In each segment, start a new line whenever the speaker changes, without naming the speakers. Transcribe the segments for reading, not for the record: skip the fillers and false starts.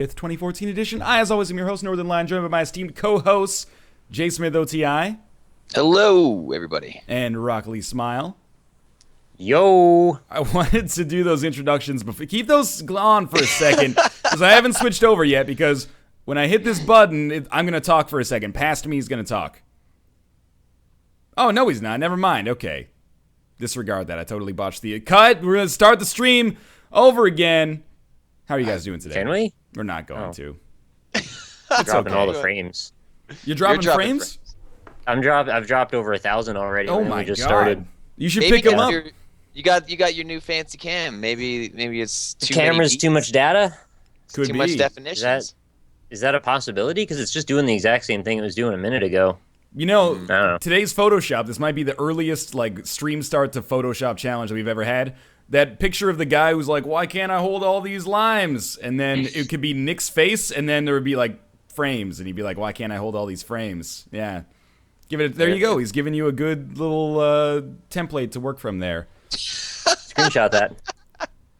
2014 edition. I, as always, am your host, Northernlion, joined by my esteemed co-hosts, J. Smith OTI.
Hello, everybody.
And Rock Lee Smile.
Yo!
I wanted to do those introductions, but keep those on for a second, because I haven't switched over yet, because when I hit this button, I'm going to talk for a second. Past me, he's going to talk. Oh, no, he's not. Never mind. Okay. Disregard that. I totally botched the cut. We're going to start the stream over again. How are you guys doing today?
Can we?
We're not going to.
It's dropping all the frames.
You're dropping frames?
I've dropped over 1,000 already.
Oh my
just
god!
Started.
You should pick them up.
You got your new fancy cam. Maybe it's too
camera's
many
too much data.
Could
too
be.
much definitions.
Is that a possibility? Because it's just doing the exact same thing it was doing a minute ago.
You know,
I don't know.
Today's Photoshop. This might be the earliest stream start to Photoshop challenge that we've ever had. That picture of the guy who's like, "Why can't I hold all these limes?" And then it could be Nick's face, and then there would be frames, and he'd be like, "Why can't I hold all these frames?" Yeah, give it. There you go. He's giving you a good little template to work from there.
Screenshot that.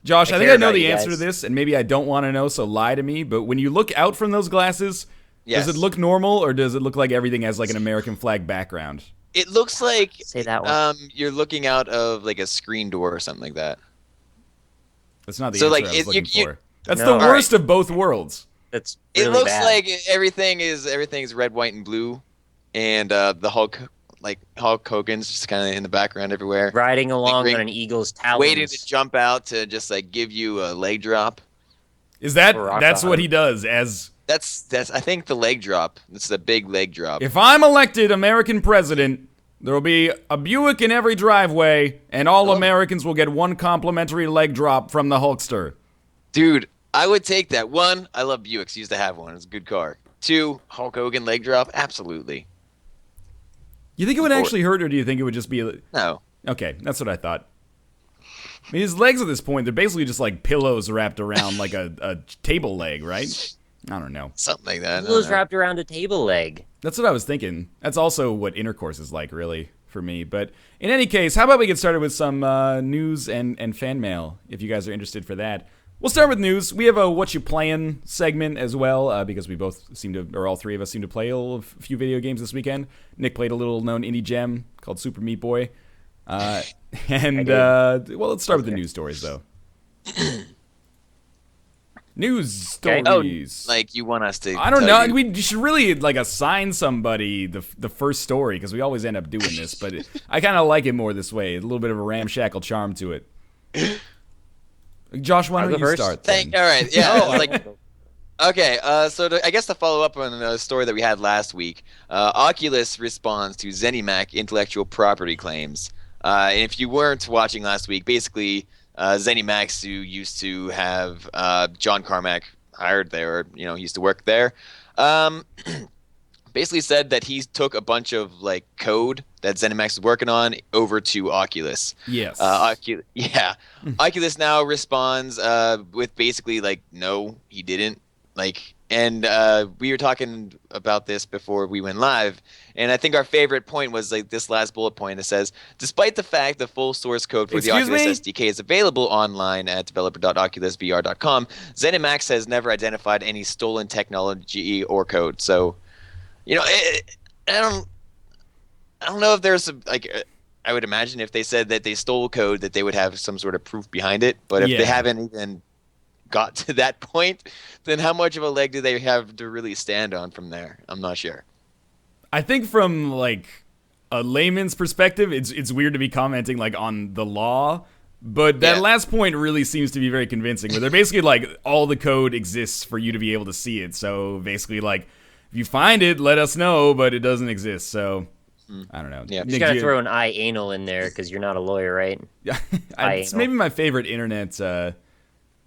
Josh, I think I know the
guys.
answer to this, and maybe I don't want to know, so lie to me. But when you look out from those glasses,
Yes.
does it look normal, or does it look like everything has an American flag background?
It looks like
Say that one.
you're looking out of a screen door or something like that.
That's not the
So,
answer
like,
I was looking for. That's
No.
the worst of both worlds.
That's really
It looks
bad.
like everything's red, white, and blue, and the Hulk Hogan's just kind of in the background everywhere,
riding along
Like,
on an eagle's talons.
waiting to jump out to just give you a leg drop.
Is that
Rock
that's
on.
what he does? As
That's I think the leg drop. It's the big leg drop.
if I'm elected American president, there will be a Buick in every driveway, and all Americans will get one complimentary leg drop from the Hulkster.
Dude, I would take that. One, I love Buicks. Used to have one. It's a good car. Two, Hulk Hogan leg drop. Absolutely.
You think it would actually hurt, or do you think it would just be...
No.
Okay, that's what I thought. I mean, his legs at this point, they're basically just pillows wrapped around a table leg, right? I don't know.
Something like that. I
It
don't
was
know.
wrapped around a table leg.
That's what I was thinking. That's also what intercourse is like, really, for me. But in any case, how about we get started with some news and fan mail, if you guys are interested for that. We'll start with news. We have a What You Playin' segment as well, because we both seem to, or all three of us seem to play a few video games this weekend. Nick played a little-known indie gem called Super Meat Boy. Well, let's start with the news stories, though. News stories.
You want us to...
I don't
tell
know.
you-
We should really assign somebody the first story, because we always end up doing this. But I kind of like it more this way. A little bit of a ramshackle charm to it. Josh, why
I'll
don't
go
you
first.
start? Then?
All right. Yeah. Okay. I guess to follow up on a story that we had last week, Oculus responds to ZeniMac intellectual property claims. And if you weren't watching last week, basically, ZeniMax, who used to have John Carmack hired there, he used to work there, basically said that he took a bunch of code that ZeniMax was working on over to Oculus.
Yes.
Oculus now responds with basically no, he didn't. And we were talking about this before we went live, and I think our favorite point was this last bullet point that says, despite the fact the full source code for the Oculus SDK is available online at developer.oculusvr.com, ZeniMax has never identified any stolen technology or code. So, I don't know if there's I would imagine if they said that they stole code that they would have some sort of proof behind it, but if they haven't even got to that point, then how much of a leg do they have to really stand on from there? I'm not sure.
I think from a layman's perspective, it's weird to be commenting on the law, but that last point really seems to be very convincing. Where they're basically all the code exists for you to be able to see it. So basically if you find it, let us know, but it doesn't exist. So I don't know.
Yeah.
You just gotta throw an anal in there because you're not a lawyer, right?
Yeah, it's maybe my favorite internet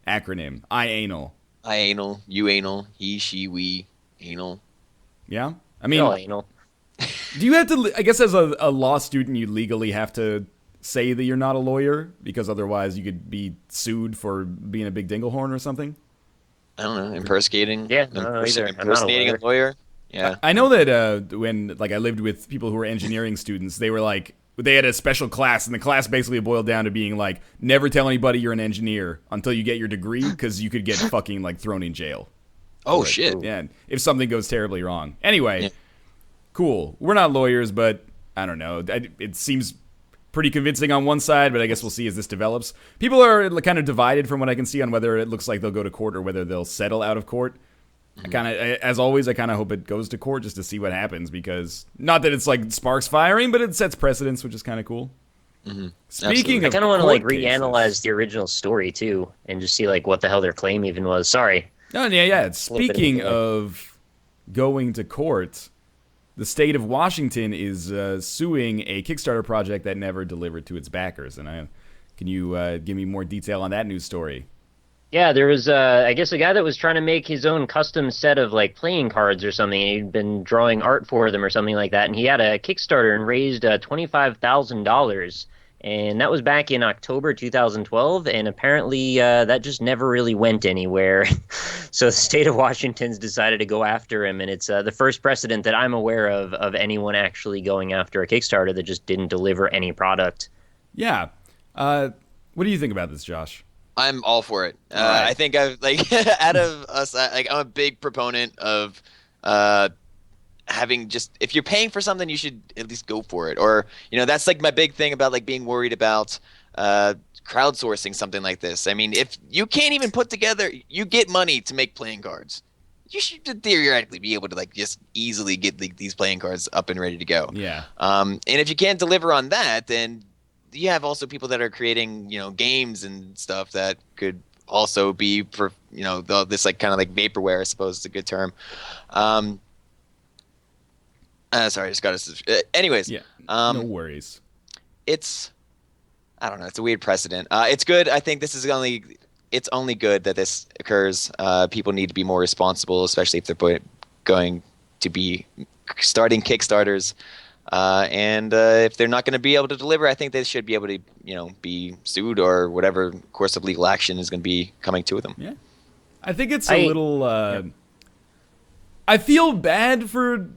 acronym. Anal.
Anal, you anal, he, she, we, anal.
Yeah? I mean,
No anal.
do you have to, I guess as a law student, you legally have to say that you're not a lawyer, because otherwise you could be sued for being a big dinglehorn or something?
I don't know, impersonating?
Yeah, no, either. I'm not a
Impersonating a lawyer? Yeah.
I know that when I lived with people who were engineering students, they were they had a special class, and the class basically boiled down to being never tell anybody you're an engineer until you get your degree, because you could get fucking thrown in jail.
Oh, shit.
Yeah, if something goes terribly wrong. Anyway,
Yeah.
cool. We're not lawyers, but I don't know. It seems pretty convincing on one side, but I guess we'll see as this develops. People are kind of divided from what I can see on whether it looks like they'll go to court or whether they'll settle out of court. As always, I kind of hope it goes to court just to see what happens, because not that it's like sparks firing, but it sets precedents, which is kind of cool. Speaking
I
of
kind of want to like
court cases-
reanalyze the original story too, and just see like what the hell their claim even was. Sorry.
Oh, yeah.
bit
Speaking
of a-
of going to court, the state of Washington is suing a Kickstarter project that never delivered to its backers. And can you give me more detail on that news story?
Yeah, there was, I guess, a guy that was trying to make his own custom set of like playing cards or something. And he'd been drawing art for them or something like that, and he had a Kickstarter and raised $25,000, and that was back in October 2012. And apparently, that just never really went anywhere. So the state of Washington's decided to go after him, and it's the first precedent that I'm aware of anyone actually going after a Kickstarter that just didn't deliver any product.
Yeah. What do you think about this, Josh?
I'm all for it.
Right.
I think I've like out of us, I'm a big proponent of having just, if you're paying for something, you should at least go for it. Or that's like my big thing about like being worried about crowdsourcing something like this. I mean, if you can't even put together, you get money to make playing cards. You should theoretically be able to like just easily get these playing cards up and ready to go.
Yeah.
And if you can't deliver on that, then you have also people that are creating, games and stuff that could also be for, this like kind of like vaporware, I suppose is a good term. Sorry, I just got to. Anyways,
Yeah. No worries.
I don't know. It's a weird precedent. It's good. I think this is it's only good that this occurs. People need to be more responsible, especially if they're going to be starting Kickstarters. And if they're not going to be able to deliver, I think they should be able to, be sued or whatever course of legal action is going to be coming to them.
Yeah. I think it's a little... I feel bad for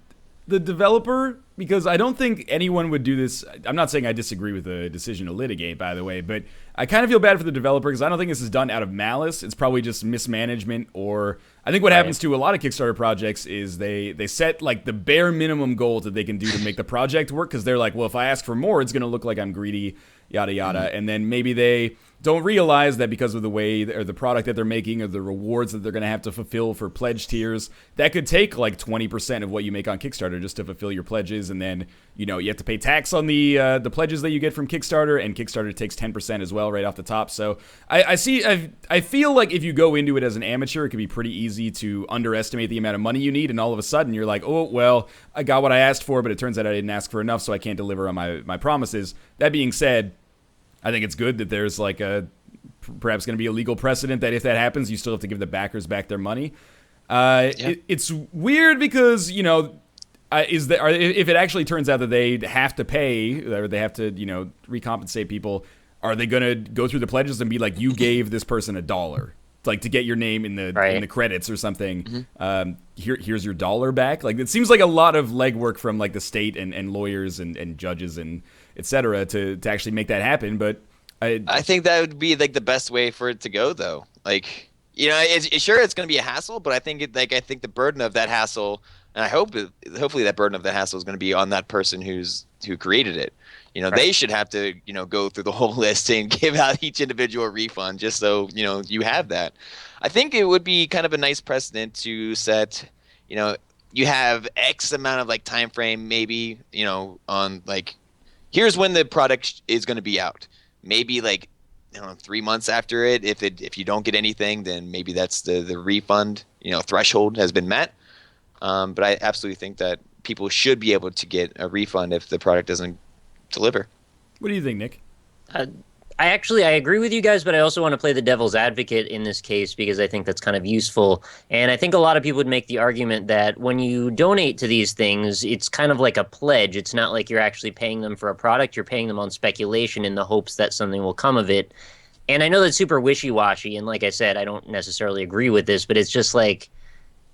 the developer because I don't think anyone would do this. I'm not saying I disagree with the decision to litigate, by the way, but I kind of feel bad for the developer because I don't think this is done out of malice. It's probably just mismanagement, or I think what happens to a lot of Kickstarter projects is they set like the bare minimum goal that they can do to make the project work, because they're like, well, if I ask for more, it's going to look like I'm greedy, yada yada. And then maybe they don't realize that because of the way or the product that they're making or the rewards that they're going to have to fulfill for pledge tiers, that could take like 20% of what you make on Kickstarter just to fulfill your pledges, and then you have to pay tax on the pledges that you get from Kickstarter, and Kickstarter takes 10% as well right off the top. So I feel like if you go into it as an amateur, it can be pretty easy to underestimate the amount of money you need, and all of a sudden you're like, oh well, I got what I asked for, but it turns out I didn't ask for enough, so I can't deliver on my promises. That being said, I think it's good that there's like perhaps going to be a legal precedent that if that happens, you still have to give the backers back their money. It's weird because if it actually turns out that they have to pay or they have to recompensate people, are they going to go through the pledges and be like, you gave this person $1, like to get your name in the credits or something? Here's your $1 back. Like, it seems like a lot of legwork from like the state and lawyers and judges and etc. to actually make that happen. But
I think that would be like the best way for it to go, though. Like, sure, it's going to be a hassle, but I think the burden of that hassle, and hopefully that burden of that hassle is going to be on that person who created it. They should have to, go through the whole list and give out each individual refund just so, you have that. I think it would be kind of a nice precedent to set, you have X amount of like time frame, maybe, on like, here's when the product is going to be out. Maybe like, 3 months after it. If you don't get anything, then maybe that's the refund, threshold has been met. But I absolutely think that people should be able to get a refund if the product doesn't deliver.
What do you think, Nick?
I agree with you guys, but I also want to play the devil's advocate in this case because I think that's kind of useful. And I think a lot of people would make the argument that when you donate to these things, it's kind of like a pledge. It's not like you're actually paying them for a product. You're paying them on speculation in the hopes that something will come of it. And I know that's super wishy-washy. And like I said, I don't necessarily agree with this, but it's just like,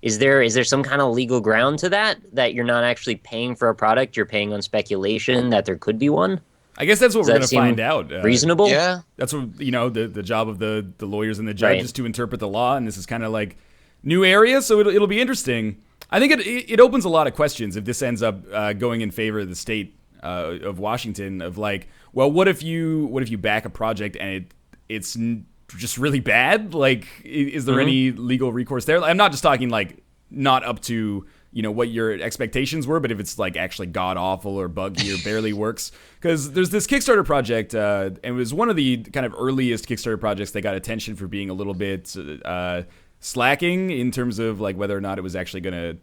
is there some kind of legal ground to that you're not actually paying for a product, you're paying on speculation that there could be one?
I guess that's what we're going to find out.
Reasonable?
Yeah.
That's what, the job of the lawyers and the judges to interpret the law. And this is kind of like new area, so it'll be interesting. I think it opens a lot of questions if this ends up going in favor of the state of Washington. Of like, well, what if you back a project and it's just really bad? Like, is there any legal recourse there? I'm not just talking like not up to what your expectations were, but if it's like actually god awful or buggy or barely works. Because there's this Kickstarter project, and it was one of the kind of earliest Kickstarter projects that got attention for being a little bit slacking in terms of like whether or not it was actually going to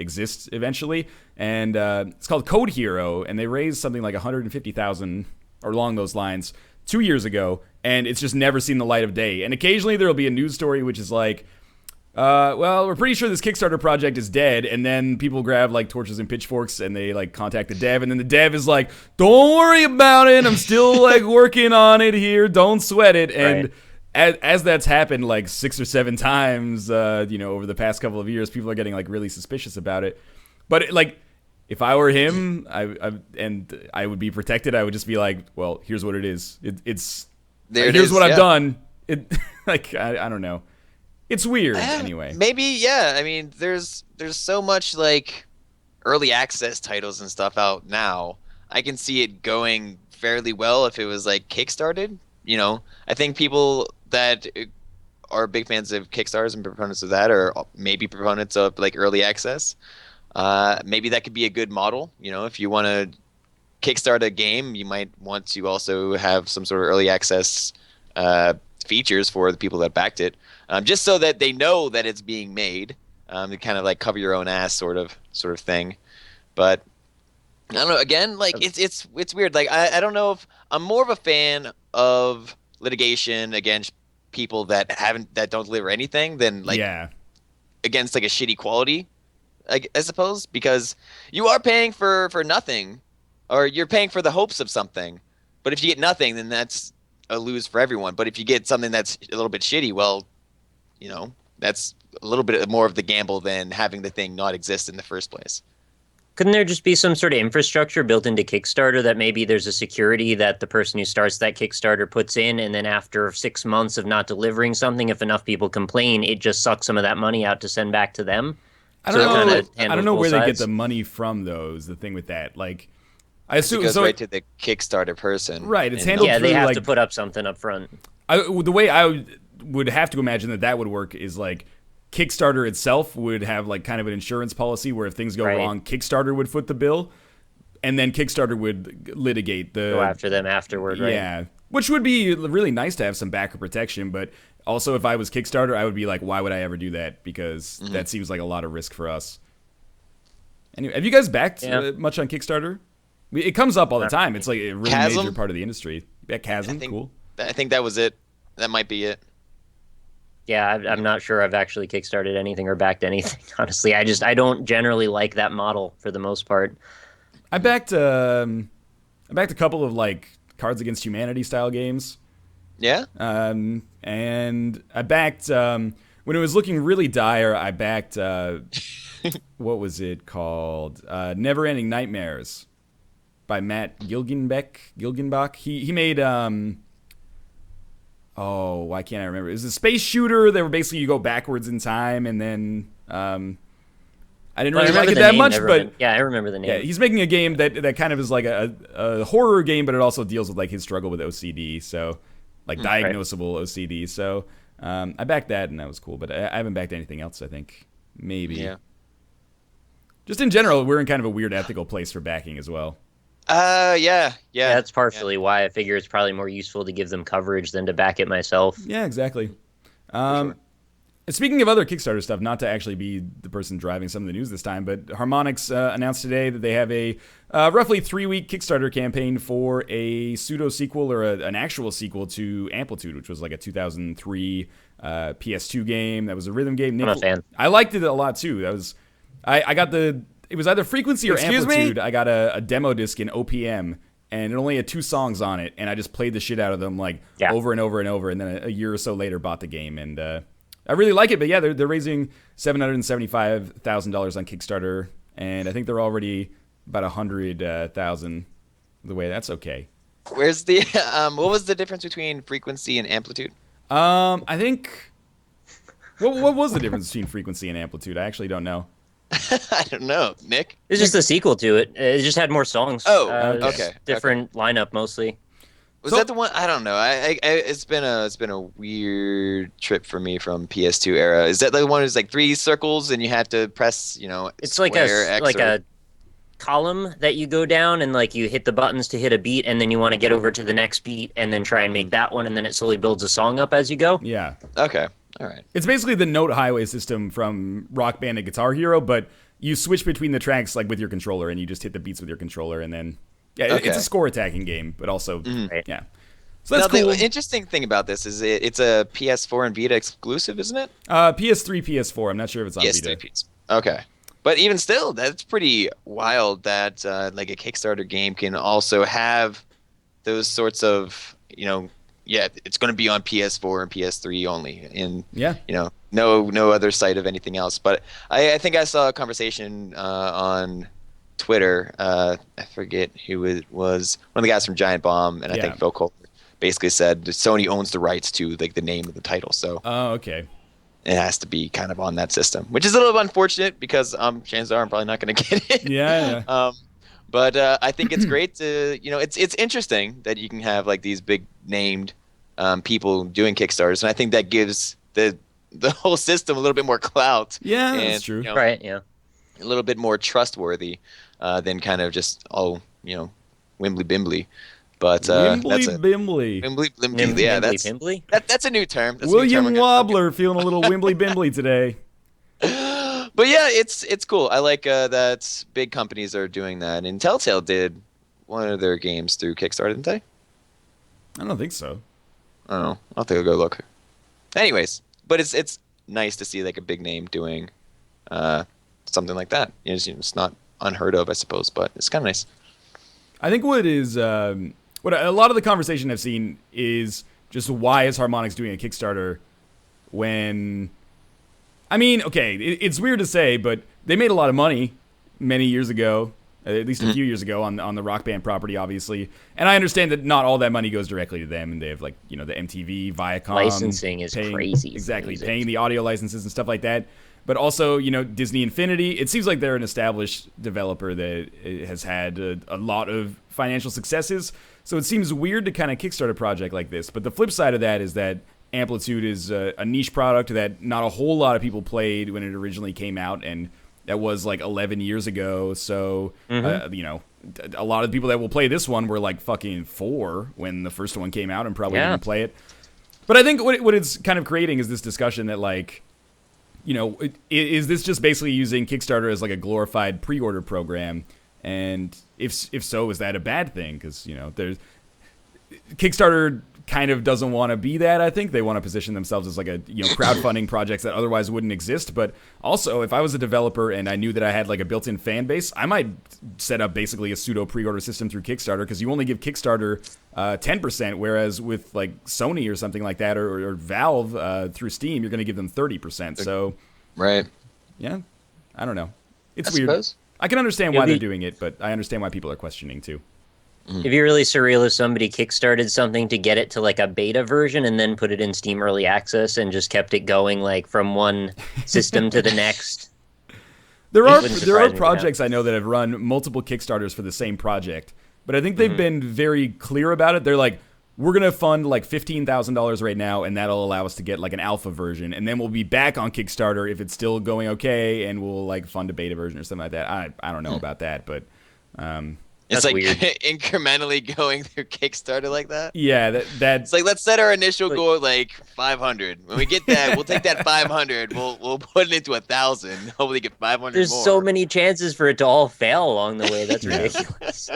exist eventually. And it's called Code Hero, and they raised something like 150,000 or along those lines 2 years ago, and it's just never seen the light of day. And occasionally there'll be a news story which is like, well, we're pretty sure this Kickstarter project is dead, and then people grab like torches and pitchforks and they like contact the dev, and then the dev is like, don't worry about it, I'm still like working on it here, don't sweat it. And as that's happened like 6 or 7 times over the past couple of years, people are getting like really suspicious about it. But like, if I were him, I would be protected, I would just be like, well, here's what it is. Here's what I've done. Like, I don't know. It's weird, anyway.
Maybe, yeah. I mean, there's so much like early access titles and stuff out now. I can see it going fairly well if it was like kickstarted. I think people that are big fans of Kickstarters and proponents of that, or maybe proponents of like early access, maybe that could be a good model. If you want to kickstart a game, you might want to also have some sort of early access features for the people that backed it. Just so that they know that it's being made, to kind of like cover your own ass sort of thing. But I don't know. Again, like it's weird. Like I don't know if I'm more of a fan of litigation against people that don't deliver anything than like against like a shitty quality, I suppose, because you are paying for nothing, or you're paying for the hopes of something. But if you get nothing, then that's a lose for everyone. But if you get something that's a little bit shitty, well, that's a little bit more of the gamble than having the thing not exist in the first place.
Couldn't there just be some sort of infrastructure built into Kickstarter that maybe there's a security that the person who starts that Kickstarter puts in, and then after 6 months of not delivering something, if enough people complain, it just sucks some of that money out to send back to them?
I don't know where they get the money from, though, is the thing with that. Like, I assume
it goes right to the Kickstarter person.
Right, it's handled through,
they have
like,
to put up something up front.
The way I would have to imagine that would work is like Kickstarter itself would have like kind of an insurance policy where if things go wrong, Kickstarter would foot the bill, and then Kickstarter would litigate go
after them afterward, right?
Yeah, which would be really nice to have some backer protection. But also, if I was Kickstarter, I would be like, why would I ever do that? Because that seems like a lot of risk for us. Anyway, have you guys backed much on Kickstarter? It comes up all the time. It's like a really major part of the industry. Yeah, Chasm, cool.
I think that was it. That might be it.
Yeah, I'm not sure I've actually kickstarted anything or backed anything, honestly. I don't generally like that model for the most part.
I backed a couple of like Cards Against Humanity style games.
Yeah.
And I backed when it was looking really dire, I backed what was it called? Never Ending Nightmares by Matt Gilgenbach. He made why can't I remember? It was a space shooter that were basically you go backwards in time, and then I didn't really like it that much, but
I remember the name.
Yeah, he's making a game that kind of is like a horror game, but it also deals with like his struggle with OCD, so like diagnosable OCD. So I backed that, and that was cool, but I haven't backed anything else. I think maybe.
Yeah.
Just in general, we're in kind of a weird ethical place for backing as well.
Yeah.
That's partially why I figure it's probably more useful to give them coverage than to back it myself.
Yeah, exactly. Sure. Speaking of other Kickstarter stuff, not to actually be the person driving some of the news this time, but Harmonix announced today that they have a roughly 3-week Kickstarter campaign for a pseudo-sequel or an actual sequel to Amplitude, which was like a 2003 PS2 game. That was a rhythm game.
I'm a fan.
I liked it a lot, too. I got it was either Frequency or Amplitude. I got a demo disc in OPM, and it only had 2 songs on it, and I just played the shit out of them over and over and over, and then a year or so later bought the game, and I really like it. But yeah, they're raising $775,000 on Kickstarter, and I think they're already about 100,000 the way. That's okay.
Where's the what was the difference between Frequency and Amplitude?
I think What was the difference between frequency and amplitude? I actually don't know.
I don't know, Nick.
It's just a sequel to it. It just had more songs.
Oh,
okay.
Just different lineup mostly.
Was that the one? I don't know. It's been a weird trip for me from PS2 era. Is that the one who's like 3 circles and you have to press,
It's
square, X,
like
or...
a column that you go down and like you hit the buttons to hit a beat, and then you want to get over to the next beat and then try and make that one, and then it slowly builds a song up as you go.
Yeah.
Okay. All right.
It's basically the note highway system from Rock Band and Guitar Hero, but you switch between the tracks like with your controller, and you just hit the beats with your controller, and then it's a score attacking game, but also yeah. So that's cool.
The interesting thing about this is it's a PS4 and Vita exclusive, isn't it?
PS3, PS4. I'm not sure if it's on Vita.
PS3, okay. But even still, that's pretty wild that like a Kickstarter game can also have those sorts of, it's going to be on PS4 and PS3 only, and no other site of anything else. But I think I saw a conversation on Twitter. I forget who it was. One of the guys from Giant Bomb, and I think Phil Cole basically said Sony owns the rights to like the name of the title. So
okay.
It has to be kind of on that system, which is a little unfortunate because chances are I'm probably not going to get it.
Yeah.
But I think it's great to, it's interesting that you can have like these big named people doing Kickstarters, and I think that gives the whole system a little bit more clout.
Yeah, that's true.
Right, yeah.
A little bit more trustworthy than kind of just, wimbly bimbly. But that's a
Wimbly.
Wimbly, yeah, that's a new term. That's
William Wobbler feeling a little wimbly bimbly today.
But yeah, it's cool. I like that big companies are doing that. And Telltale did one of their games through Kickstarter, didn't they?
I don't think so.
Oh, I'll take a go look. Anyways, but it's nice to see like a big name doing something like that. It's not unheard of, I suppose, but it's kind of nice.
I think what a lot of the conversation I've seen is just why is Harmonix doing a Kickstarter when... I mean, okay, it's weird to say, but they made a lot of money many years ago, at least a few years ago on the Rock Band property, obviously. And I understand that not all that money goes directly to them, and they have like, the MTV, Viacom.
Licensing is crazy.
Exactly, paying the audio licenses and stuff like that. But also, Disney Infinity, it seems like they're an established developer that has had a lot of financial successes. So it seems weird to kind of kickstart a project like this. But the flip side of that is that Amplitude is a niche product that not a whole lot of people played when it originally came out, and that was like 11 years ago. So, a lot of people that will play this one were like fucking 4 when the first one came out and probably didn't play it. But I think what it's kind of creating is this discussion that like, is this just basically using Kickstarter as like a glorified pre-order program? And if so, is that a bad thing? Because, there's Kickstarter kind of doesn't want to be that. I think they want to position themselves as like a crowdfunding projects that otherwise wouldn't exist. But also, if I was a developer and I knew that I had like a built-in fan base, I might set up basically a pseudo pre-order system through Kickstarter, because you only give Kickstarter 10%, whereas with like Sony or something like that, or Valve through Steam, you're going to give them 30%. So
right,
yeah, I don't know. It's
I
weird.
Suppose.
I can understand why they're doing it, but I understand why people are questioning too.
It'd be really surreal if somebody kickstarted something to get it to like a beta version and then put it in Steam Early Access and just kept it going like from one system to the next.
There are projects I know that have run multiple Kickstarters for the same project, but I think they've been very clear about it. They're like, we're going to fund like $15,000 right now, and that'll allow us to get like an alpha version, and then we'll be back on Kickstarter if it's still going okay, and we'll like fund a beta version or something like that. I don't know about that, but
it's like
weird.
incrementally going through Kickstarter like that.
Yeah, that's
like, let's set our initial goal like 500. When we get that, we'll take that 500. We'll put it into 1,000. Hopefully, get 500.
There's
more.
so many chances for it to all fail along the way. That's ridiculous.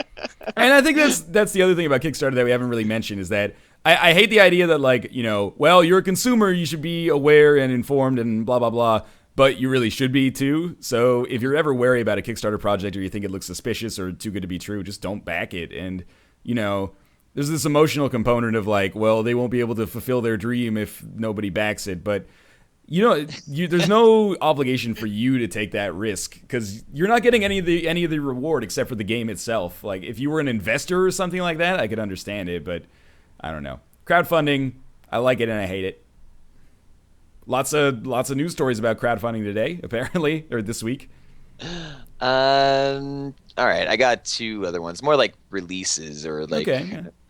And I think that's the other thing about Kickstarter that we haven't really mentioned is that I hate the idea that like, well, you're a consumer, you should be aware and informed and blah blah blah. But you really should be too. So if you're ever wary about a Kickstarter project, or you think it looks suspicious or too good to be true, just don't back it. And, there's this emotional component of like, well, they won't be able to fulfill their dream if nobody backs it. But, there's no obligation for you to take that risk, because you're not getting any of the reward except for the game itself. Like if you were an investor or something like that, I could understand it. But I don't know. Crowdfunding, I like it and I hate it. Lots of news stories about crowdfunding today, apparently, or this week.
All right, I got two other ones, more like releases or like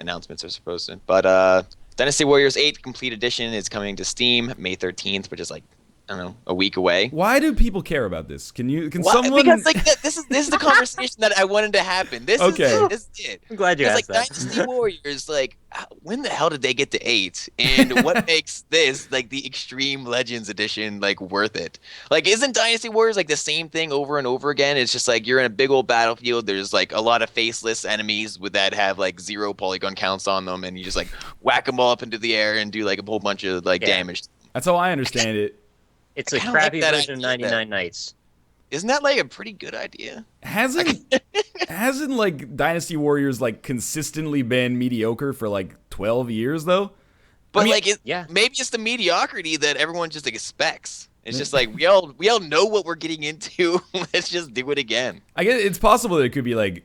announcements are supposed to. But Dynasty Warriors 8 Complete Edition is coming to Steam May 13th, which is like, I don't know, a week away.
Why do people care about this? Can someone?
Because like this is the conversation that I wanted to happen. This is it.
I'm glad you asked that.
Dynasty Warriors, like, when the hell did they get to 8? And what makes this like the Extreme Legends edition like worth it? Like, isn't Dynasty Warriors like the same thing over and over again? It's just like you're in a big old battlefield. There's like a lot of faceless enemies that have like 0 polygon counts on them, and you just like whack them all up into the air and do like a whole bunch of like damage.
That's how I understand it.
It's a crappy version of 99 Nights.
Isn't that like a pretty good idea?
Hasn't like Dynasty Warriors like consistently been mediocre for like 12 years though?
But maybe it's the mediocrity that everyone just expects. It's just like we all know what we're getting into. Let's just do it again.
I guess it's possible that it could be like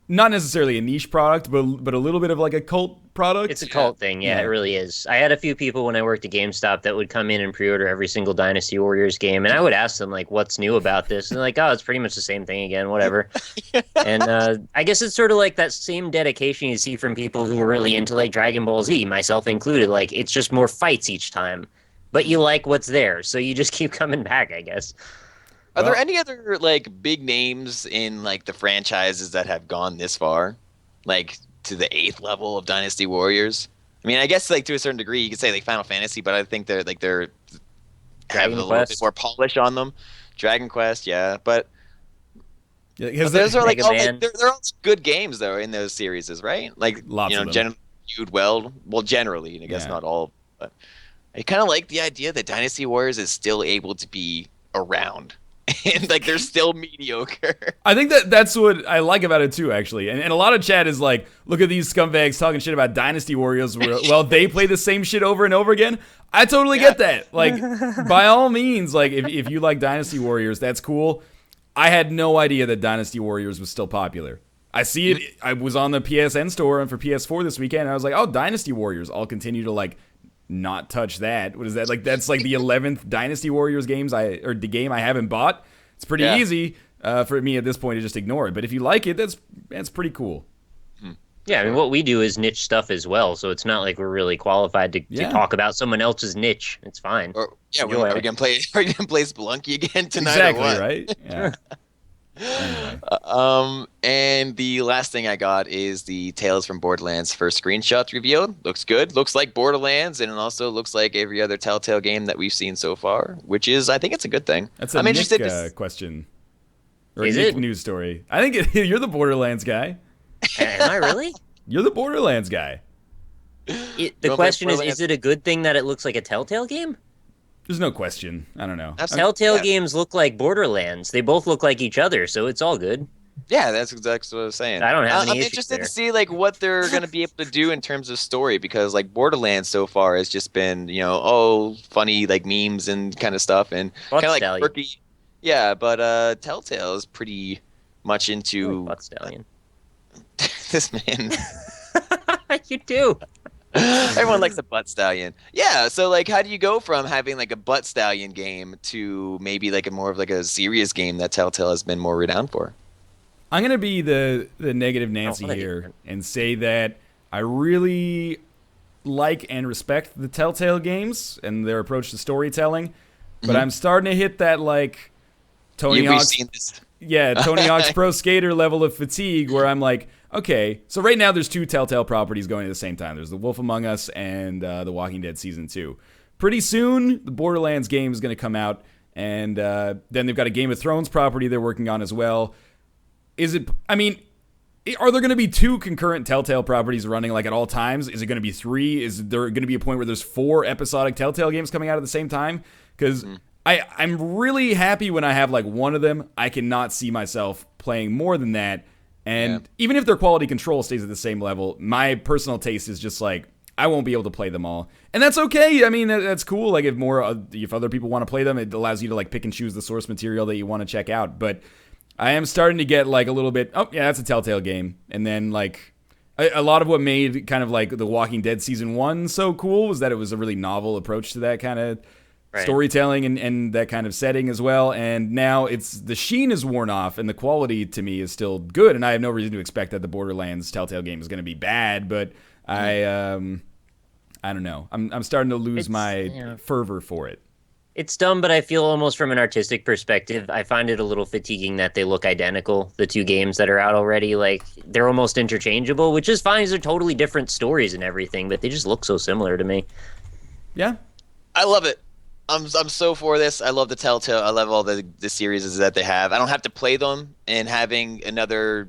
not necessarily a niche product, but a little bit of like a cult product.
It's a cult thing, yeah, it really is. I had a few people when I worked at GameStop that would come in and pre-order every single Dynasty Warriors game, and I would ask them like, "What's new about this?" And they're like, "Oh, it's pretty much the same thing again, whatever." And I guess it's sort of like that same dedication you see from people who are really into like Dragon Ball Z, myself included. Like, it's just more fights each time, but you like what's there, so you just keep coming back, I guess.
Are there any other like big names in like the franchises that have gone this far, like to the 8th level of Dynasty Warriors? I mean, I guess like to a certain degree you could say like Final Fantasy, but I think they're have a little bit more polish on them. Dragon Quest, yeah, but those are like they're all good games though in those series, right? Like
lots of them.
Generally viewed well, generally, and I guess not all, but I kind of like the idea that Dynasty Warriors is still able to be around. And like they're still mediocre.
I think that's what I like about it too, actually. And a lot of chat is like, look at these scumbags talking shit about Dynasty Warriors while they play the same shit over and over again. I totally get that. Like, by all means, like if you like Dynasty Warriors, that's cool. I had no idea that Dynasty Warriors was still popular. I see it. I was on the PSN store and for PS4 this weekend, and I was like, oh, Dynasty Warriors. I'll continue to like not touch that. What is that? Like, that's like the 11th Dynasty Warriors game I haven't bought. It's pretty easy for me at this point to just ignore it. But if you like it, that's pretty cool.
Yeah, I mean, what we do is niche stuff as well, so it's not like we're really qualified to talk about someone else's niche. It's fine.
Are we gonna play Spelunky again tonight?
Exactly,
or what?
right? Yeah. Anyway.
And the last thing I got is the Tales from Borderlands first screenshots revealed. Looks good. Looks like Borderlands, and it also looks like every other Telltale game that we've seen so far, which is, I think it's a good thing.
That's a Nick question. Or a Nick news story. I think you're the Borderlands guy.
Am I really?
You're the Borderlands guy.
The question is it a good thing that it looks like a Telltale game?
There's no question. I don't know.
Telltale games look like Borderlands. They both look like each other, so it's all good.
Yeah, that's exactly what I was saying.
I don't have any
I'm
issues
interested
there.
to see like what they're going to be able to do in terms of story, because like Borderlands so far has just been, funny like memes and kind of stuff and kind of like quirky. Yeah, but Telltale is pretty much into
Butt Stallion.
This man.
You do.
Everyone likes a butt stallion. Yeah, so like how do you go from having like a butt stallion game to maybe like a more of like a serious game that Telltale has been more renowned for?
I'm gonna be the negative Nancy here and say that I really like and respect the Telltale games and their approach to storytelling, but I'm starting to hit that like Tony Hawk's Pro Skater level of fatigue where I'm like, okay, so right now there's 2 Telltale properties going at the same time. There's The Wolf Among Us and The Walking Dead Season 2. Pretty soon, the Borderlands game is going to come out, and then they've got a Game of Thrones property they're working on as well. Are there going to be 2 concurrent Telltale properties running like at all times? Is it going to be 3? Is there going to be a point where there's 4 episodic Telltale games coming out at the same time? Because I'm really happy when I have like one of them. I cannot see myself playing more than that. And even if their quality control stays at the same level, my personal taste is just like, I won't be able to play them all. And that's okay. I mean, that's cool. Like if other people want to play them, it allows you to like pick and choose the source material that you want to check out. But I am starting to get like a little bit, oh yeah, that's a Telltale game. And then like a lot of what made kind of like The Walking Dead Season 1 so cool was that it was a really novel approach to that kind of storytelling and that kind of setting as well. And now the sheen is worn off, and the quality to me is still good. And I have no reason to expect that the Borderlands Telltale game is going to be bad, but I don't know. I'm starting to lose my fervor for it.
It's dumb, but I feel almost from an artistic perspective, I find it a little fatiguing that they look identical, the two games that are out already. Like, they're almost interchangeable, which is fine. They're totally different stories and everything, but they just look so similar to me.
Yeah.
I love it. I'm so for this. I love the Telltale. I love all the series that they have. I don't have to play them, and having another,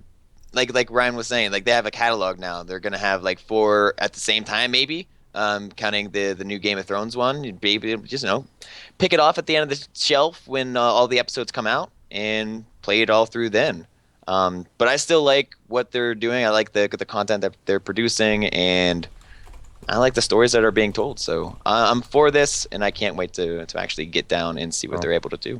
like Ryan was saying, like they have a catalog now. They're gonna have like 4 at the same time, maybe. Counting the new Game of Thrones one, you'd be able to just pick it off at the end of the shelf when all the episodes come out and play it all through then. But I still like what they're doing. I like the content that they're producing, and I like the stories that are being told. So I'm for this, and I can't wait to actually get down and see what they're able to do.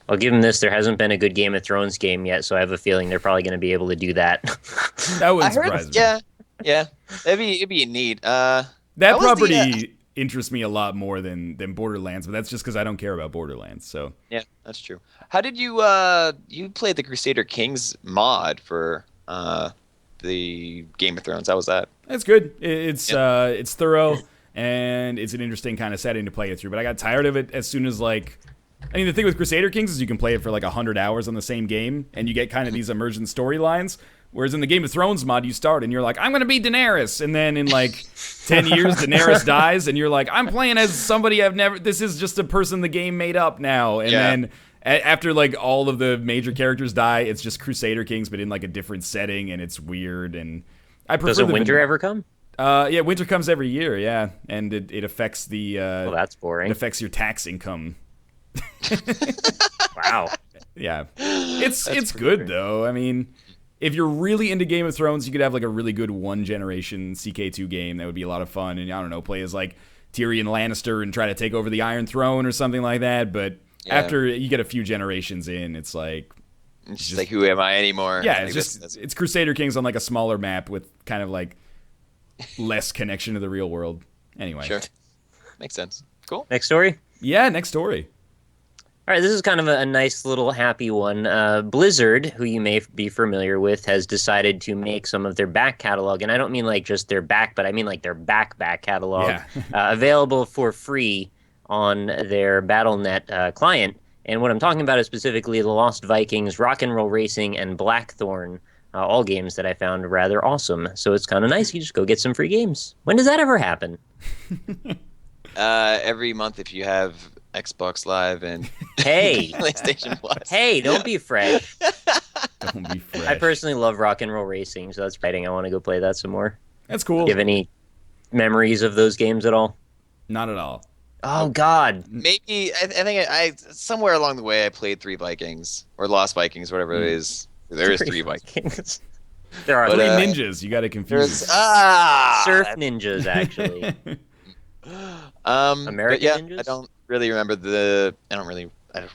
I'll give them this. There hasn't been a good Game of Thrones game yet, so I have a feeling they're probably going to be able to do that.
That would surprise me.
Yeah, it'd be neat.
That property interests me a lot more than Borderlands, but that's just because I don't care about Borderlands. So
yeah, that's true. How did you you played the Crusader Kings mod for the Game of Thrones? How was that?
It's good. It's thorough, and it's an interesting kind of setting to play it through. But I got tired of it as soon as the thing with Crusader Kings is you can play it for 100 hours on the same game, and you get kind of these emergent storylines. Whereas in the Game of Thrones mod, you start and you're like, I'm going to be Daenerys. And then in 10 years, Daenerys dies. And you're like, I'm playing as somebody this is just a person the game made up now. And then after all of the major characters die, it's just Crusader Kings, but in a different setting. And it's weird. And I prefer
Does winter ever come?
Yeah, winter comes every year. Yeah. And it affects
well, that's boring.
It affects your tax income.
Wow.
Yeah. It's good, though. I mean, if you're really into Game of Thrones, you could have a really good one-generation CK2 game that would be a lot of fun. And I don't know, play as Tyrion Lannister and try to take over the Iron Throne or something like that. But after you get a few generations in, it's
it's just who am I anymore?
Yeah, it's Crusader Kings on a smaller map with kind of less connection to the real world. Anyway,
sure, makes sense. Cool.
Next story.
Yeah, next story.
All right, this is kind of a nice little happy one. Blizzard, who you may be familiar with, has decided to make some of their back catalog, and I don't mean just their back, but I mean their back catalog, available for free on their Battle.net client. And what I'm talking about is specifically The Lost Vikings, Rock and Roll Racing, and Blackthorn, all games that I found rather awesome. So it's kind of nice. You just go get some free games. When does that ever happen?
Every month if you have Xbox Live and PlayStation Plus.
Hey, don't be fresh.
Don't be fresh.
I personally love Rock and Roll Racing, so that's exciting. I want to go play that some more.
That's cool.
Do you have any memories of those games at all?
Not at all.
Oh, God.
Maybe, I think I somewhere along the way I played 3 Vikings, or Lost Vikings, whatever it is. There is 3 Vikings.
There are
3 ninjas. You got to confuse.
Surf ninjas, actually. American ninjas?
I don't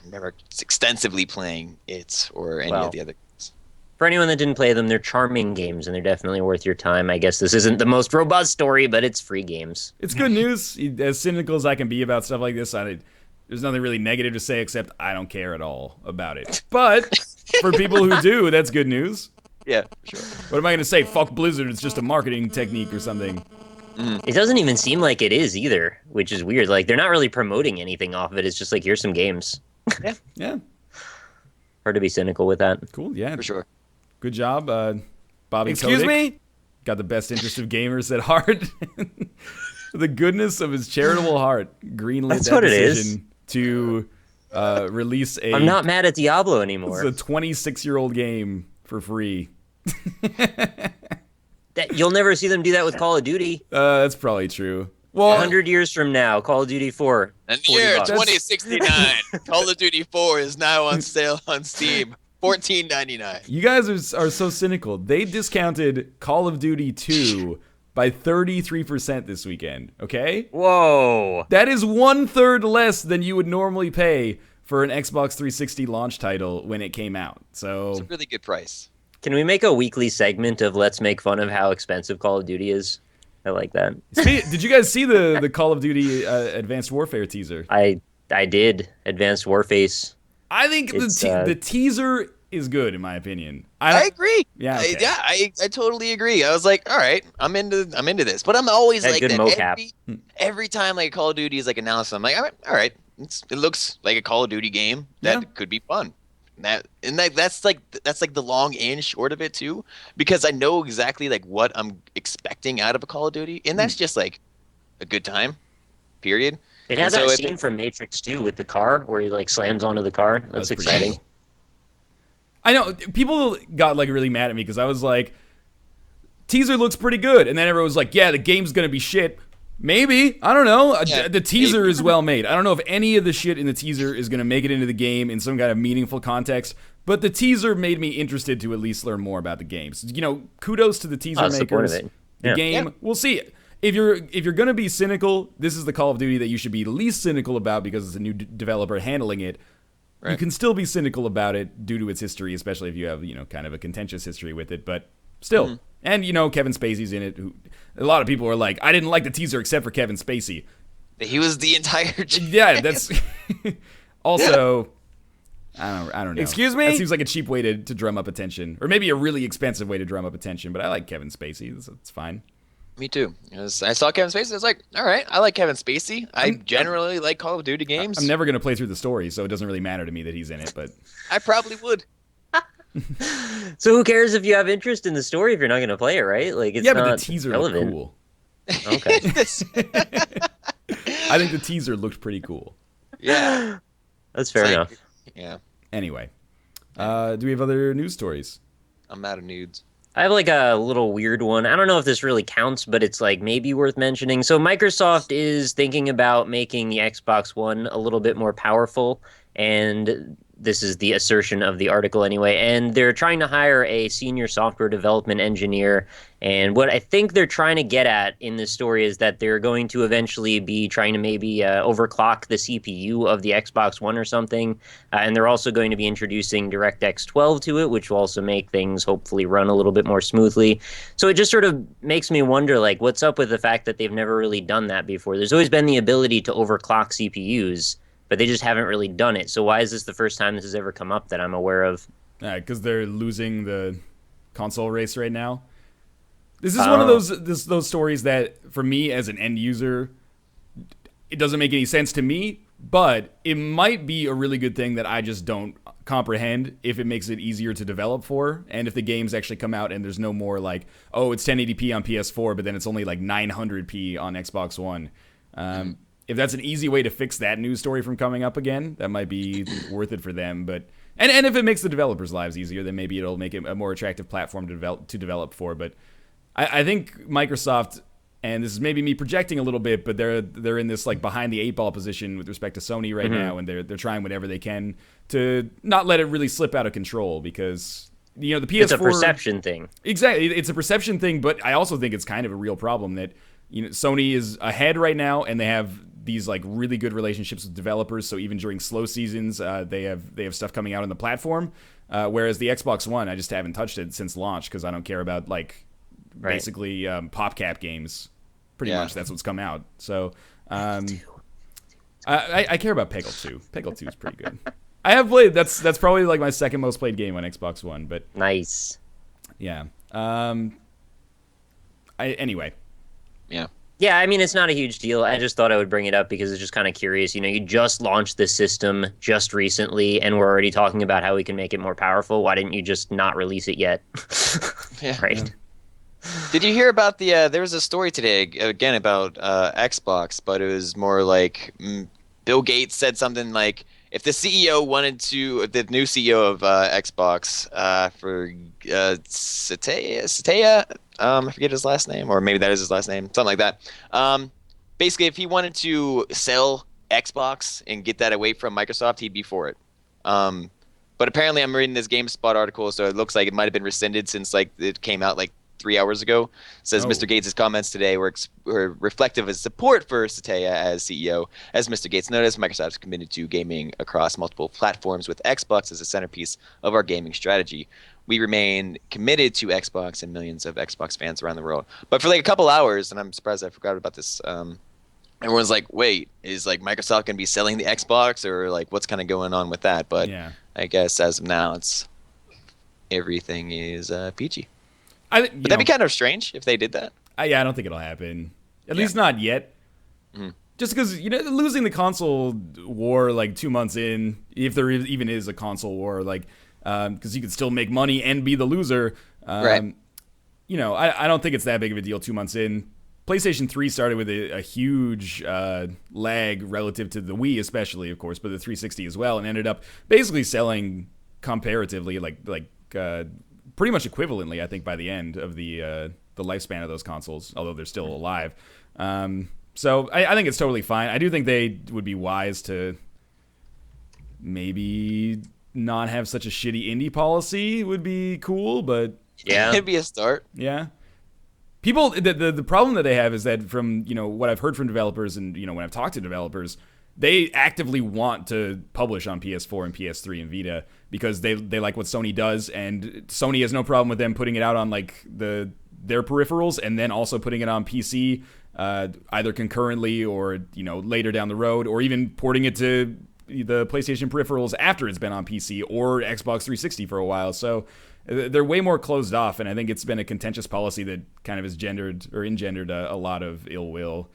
remember extensively playing it or any of the other games.
For anyone that didn't play them, they're charming games, and they're definitely worth your time. I guess this isn't the most robust story, but it's free games.
It's good news. As cynical as I can be about stuff like this, there's nothing really negative to say except I don't care at all about it. But for people who do, that's good news.
Yeah, sure.
What am I going to say? Fuck Blizzard, it's just a marketing technique or something.
It doesn't even seem like it is either, which is weird. They're not really promoting anything off of it. It's just here's some games.
Yeah.
Hard to be cynical with that.
Cool, yeah.
For sure.
Good job, Bobby
Excuse
Kotick.
me?
Got the best interest of gamers at heart. The goodness of his charitable heart greenlit that decision to release a...
I'm not mad at Diablo anymore.
It's a 26-year-old game for free.
You'll never see them do that with Call of Duty.
That's probably true. Well,
100 years from now, Call of Duty 4.
In the year 2069, Call of Duty 4 is now on sale on Steam. $14.99.
You guys are so cynical. They discounted Call of Duty 2 by 33% this weekend, okay?
Whoa.
That is 1/3 less than you would normally pay for an Xbox 360 launch title when it came out. So
it's a really good price.
Can we make a weekly segment of let's make fun of how expensive Call of Duty is? I like that.
Did you guys see the Call of Duty Advanced Warfare teaser?
I did Advanced Warface.
I think
It's,
the teaser is good in my opinion.
I agree.
Yeah, okay.
I totally agree. I was like, all right, I'm into this. But I'm always
Had
like
good
that
mocap.
every time like Call of Duty is like announced, I'm like, all right, it looks like a Call of Duty game that could be fun. That's like the long and short of it too, because I know exactly like what I'm expecting out of a Call of Duty, and that's just like a good time, period.
It has that scene from Matrix 2 with the car where he like slams onto the car. That's exciting.
Cool. I know people got like really mad at me because I was like, teaser looks pretty good, and then everyone was like, yeah, the game's gonna be shit. Maybe, I don't know.
Yeah,
the teaser is well made. I don't know if any of the shit in the teaser is gonna make it into the game in some kind of meaningful context, but the teaser made me interested to at least learn more about the games. You know, kudos to the teaser makers. The game, we'll see. If you're gonna be cynical, this is the Call of Duty that you should be least cynical about because it's a new developer handling it. Right. You can still be cynical about it due to its history, especially if you have, kind of a contentious history with it, but still. Mm-hmm. And, Kevin Spacey's in it. A lot of people are like, I didn't like the teaser except for Kevin Spacey.
He was the entire...
Yeah, that's... Also, I don't know.
Excuse me?
That seems like a cheap way to drum up attention. Or maybe a really expensive way to drum up attention, but I like Kevin Spacey. It's fine.
Me too. I saw Kevin Spacey. I was like, all right, I like Kevin Spacey. I generally like Call of Duty games.
I'm never going to play through the story, so it doesn't really matter to me that he's in it, but...
I probably would.
So who cares if you have interest in the story if you're not going to play it, right? Like, it's
but
not
the teaser
relevant.
looked cool.
Okay.
I think the teaser looked pretty cool.
Yeah.
That's fair enough.
Yeah.
Anyway, do we have other news stories?
I'm out of nudes.
I have like a little weird one. I don't know if this really counts, but it's like maybe worth mentioning. So Microsoft is thinking about making the Xbox One a little bit more powerful, and this is the assertion of the article anyway, and they're trying to hire a senior software development engineer. And what I think they're trying to get at in this story is that they're going to eventually be trying to maybe overclock the CPU of the Xbox One or something. And they're also going to be introducing DirectX 12 to it, which will also make things hopefully run a little bit more smoothly. So it just sort of makes me wonder, like, what's up with the fact that they've never really done that before? There's always been the ability to overclock CPUs, but they just haven't really done it. So why is this the first time this has ever come up that I'm aware of?
Because they're losing the console race right now. This is one of those stories that, for me as an end user, it doesn't make any sense to me, but it might be a really good thing that I just don't comprehend if it makes it easier to develop for, and if the games actually come out and there's no more like, oh, it's 1080p on PS4, but then it's only like 900p on Xbox One. If that's an easy way to fix that news story from coming up again, that might be worth it for them. But and if it makes the developers' lives easier, then maybe it'll make it a more attractive platform to develop for. But I think Microsoft, and this is maybe me projecting a little bit, but they're in this like behind the eight ball position with respect to Sony right now, and they're trying whatever they can to not let it really slip out of control, because the PS4,
it's a perception thing.
Exactly, it's a perception thing, but I also think it's kind of a real problem that Sony is ahead right now, and they have these like really good relationships with developers. So even during slow seasons, they have stuff coming out on the platform. Whereas the Xbox One, I just haven't touched it since launch because I don't care about basically PopCap games. Pretty much that's what's come out. So I care about Peggle 2. Peggle 2 is pretty good. I have played. That's probably like my second most played game on Xbox One. But
nice.
Yeah. Anyway.
Yeah.
Yeah, I mean, it's not a huge deal. I just thought I would bring it up because it's just kind of curious. You just launched this system just recently, and we're already talking about how we can make it more powerful. Why didn't you just not release it yet?
Yeah.
Right.
Yeah. Did you hear about there was a story today, again, about Xbox, but it was more like Bill Gates said something like, if the new CEO of Xbox, for Satya, I forget his last name, or maybe that is his last name, something like that. Basically, if he wanted to sell Xbox and get that away from Microsoft, he'd be for it. But apparently, I'm reading this GameSpot article, so it looks like it might have been rescinded since like it came out like 3 hours ago. Says
Oh.
Mr. Gates' comments today were reflective of support for Satya as CEO. As Mr. Gates noted, Microsoft is committed to gaming across multiple platforms with Xbox as a centerpiece of our gaming strategy. We remain committed to Xbox and millions of Xbox fans around the world. But for like a couple hours, and I'm surprised I forgot about this, everyone's like, wait, is like Microsoft going to be selling the Xbox, or like what's kind of going on with that? But
Yeah.
I guess as of now, everything is peachy.
But
But that'd be kind of strange if they did that.
yeah, I don't think it'll happen. At least not yet.
Mhm.
Just because, losing the console war like 2 months in, if there even is a console war, like, because you could still make money and be the loser.
Right.
I don't think it's that big of a deal 2 months in. PlayStation 3 started with a huge lag relative to the Wii, especially, of course, but the 360 as well, and ended up basically selling comparatively, like pretty much equivalently, I think, by the end of the lifespan of those consoles, although they're still alive. So I think it's totally fine. I do think they would be wise to maybe not have such a shitty indie policy. Would be cool, but
Yeah.
It'd be a start.
yeah. People, the problem that they have is that from, what I've heard from developers and, when I've talked to developers, they actively want to publish on PS4 and PS3 and Vita because they like what Sony does, and Sony has no problem with them putting it out on like their peripherals and then also putting it on PC either concurrently or, later down the road, or even porting it to the PlayStation peripherals after it's been on PC or Xbox 360 for a while. So they're way more closed off, and I think it's been a contentious policy that kind of has engendered a lot of ill will.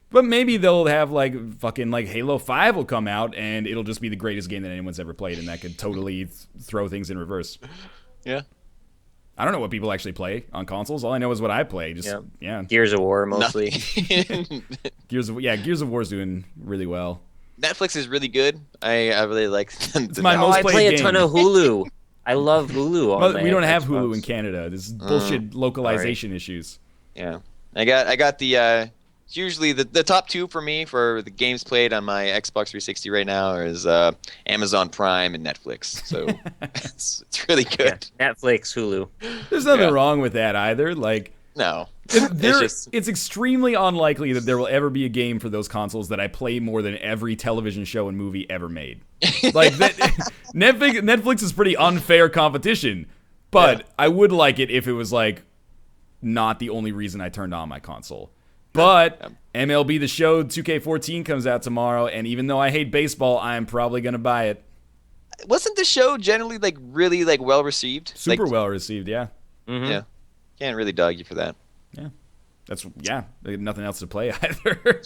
But maybe they'll have like fucking like Halo 5 will come out and it'll just be the greatest game that anyone's ever played, and that could totally throw things in reverse.
Yeah.
I don't know what people actually play on consoles. All I know is what I play. Just yeah.
Gears of War mostly.
Gears of War's doing really well.
Netflix is really good. I really like.
It's my
Oh,
most
I
played
play a
game.
ton of Hulu. I love Hulu. On
But
my
we don't have
Xbox.
Hulu in Canada. This is bullshit localization issues.
Yeah, I got the usually the top two for me for the games played on my Xbox 360 right now is Amazon Prime and Netflix. So it's really
Yeah,
good.
Netflix, Hulu.
There's nothing
Yeah.
wrong with that either. Like,
No,
it's extremely unlikely that there will ever be a game for those consoles that I play more than every television show and movie ever made. Like Netflix is pretty unfair competition, but
Yeah.
I would like it if it was like not the only reason I turned on my console. But MLB The Show 2K14 comes out tomorrow, and even though I hate baseball, I'm probably gonna buy it.
wasn't the show generally like really like well received?
Super
Like,
well received, yeah.
Mhm.
Yeah, can't really dog you for that.
They got nothing else to play either.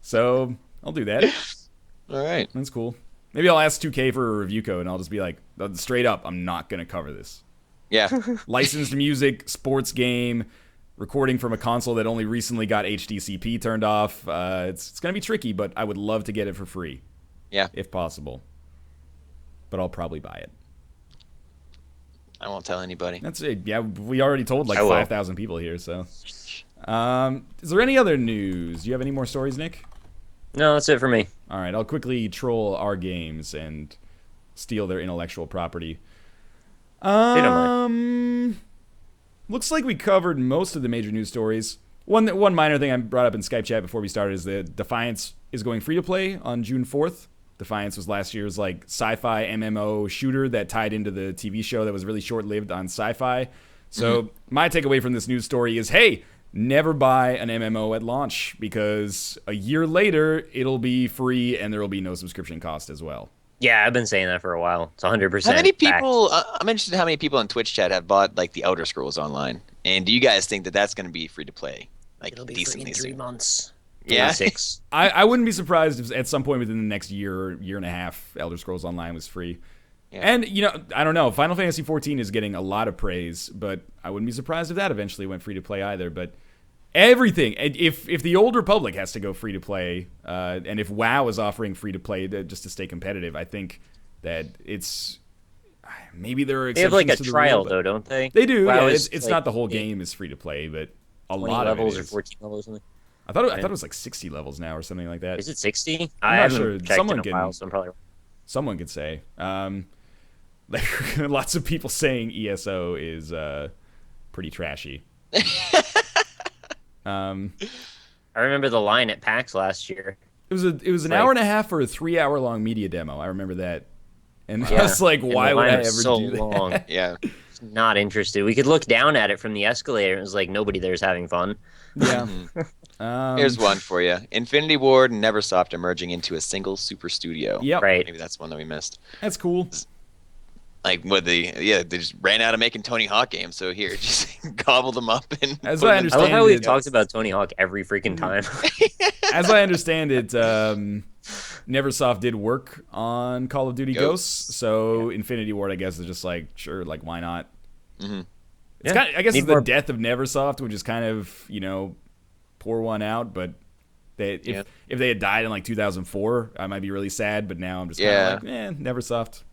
So I'll do that.
All right.
That's cool. Maybe I'll ask 2K for a review code, and I'll just be like, straight up, I'm not gonna cover this.
Yeah.
Licensed music, sports game, recording from a console that only recently got HDCP turned off. It's gonna be tricky, but I would love to get it for free.
Yeah.
If possible. But I'll probably buy it.
I won't tell anybody.
That's it. Yeah, we already told like
I will.
5,000 people here, so. Is there any other news? Do you have any more stories, Nick?
No, that's it for me.
All right, I'll quickly troll our games and steal their intellectual property.
don't
Looks like we covered most of the major news stories. One minor thing I brought up in Skype chat before we started is that Defiance is going free to play on June 4th. Defiance was last year's like sci-fi MMO shooter that tied into the TV show that was really short-lived on Sci-Fi. So my takeaway from this news story is, hey, never buy an MMO at launch, because a year later it'll be free and there will be no subscription cost as well.
Yeah, I've been saying that for a while. It's 100%.
How many
fact.
people? I'm interested in how many people on Twitch chat have bought like the Elder Scrolls Online, and do you guys think that that's going to be free to play? Like
It'll be free
decently
in 3
soon?
months.
Yeah.
6.
I wouldn't be surprised if at some point within the next year or year and a half, Elder Scrolls Online was free.
Yeah.
And, I don't know. Final Fantasy XIV is getting a lot of praise, but I wouldn't be surprised if that eventually went free to play either. But everything, if the Old Republic has to go free to play, and if WoW is offering free to play just to stay competitive, I think that it's maybe there are
They have
exceptions
like a
to the
trial,
rule, but
though, don't they?
They do.
WoW
Yeah,
is,
it's
like,
not the whole game is free to play, but a
20
lot
levels
of it
or
is.
14 levels or something.
I thought it was like 60 levels now or something like that.
Is it 60?
not
I haven't
sure.
checked
Someone
in a
can-
while, so I'm probably
Someone could say. Like lots of people saying ESO is pretty trashy. Um,
I remember the line at PAX last year.
it was an hour and a half for a 3-hour-long media demo. I remember that, and I
Yeah.
was like,
And
why
the
would
line
I
was
ever
so
do that?
long.
Yeah.
Not interested. We could look down at it from the escalator. It was like nobody there's having fun.
Yeah.
Here's one for you: Infinity Ward and Neversoft emerging into a single super studio.
Yep.
Right.
Maybe that's one that we missed.
That's cool.
Like they just ran out of making Tony Hawk games, so here, just gobble them up and.
As
put
I
them in-
I
understand
love how we've
it-
talked about Tony Hawk every freaking time.
As I understand it, Neversoft did work on Call of Duty Ghosts, so Infinity Ward, I guess, is just like, sure, like, why not?
Mm-hmm.
It's
Yeah.
kind of, I guess
Need
it's the
more-
death of Neversoft, which is kind of, pour one out, but if they had died in like 2004, I might be really sad, but now I'm just kind of like, Neversoft.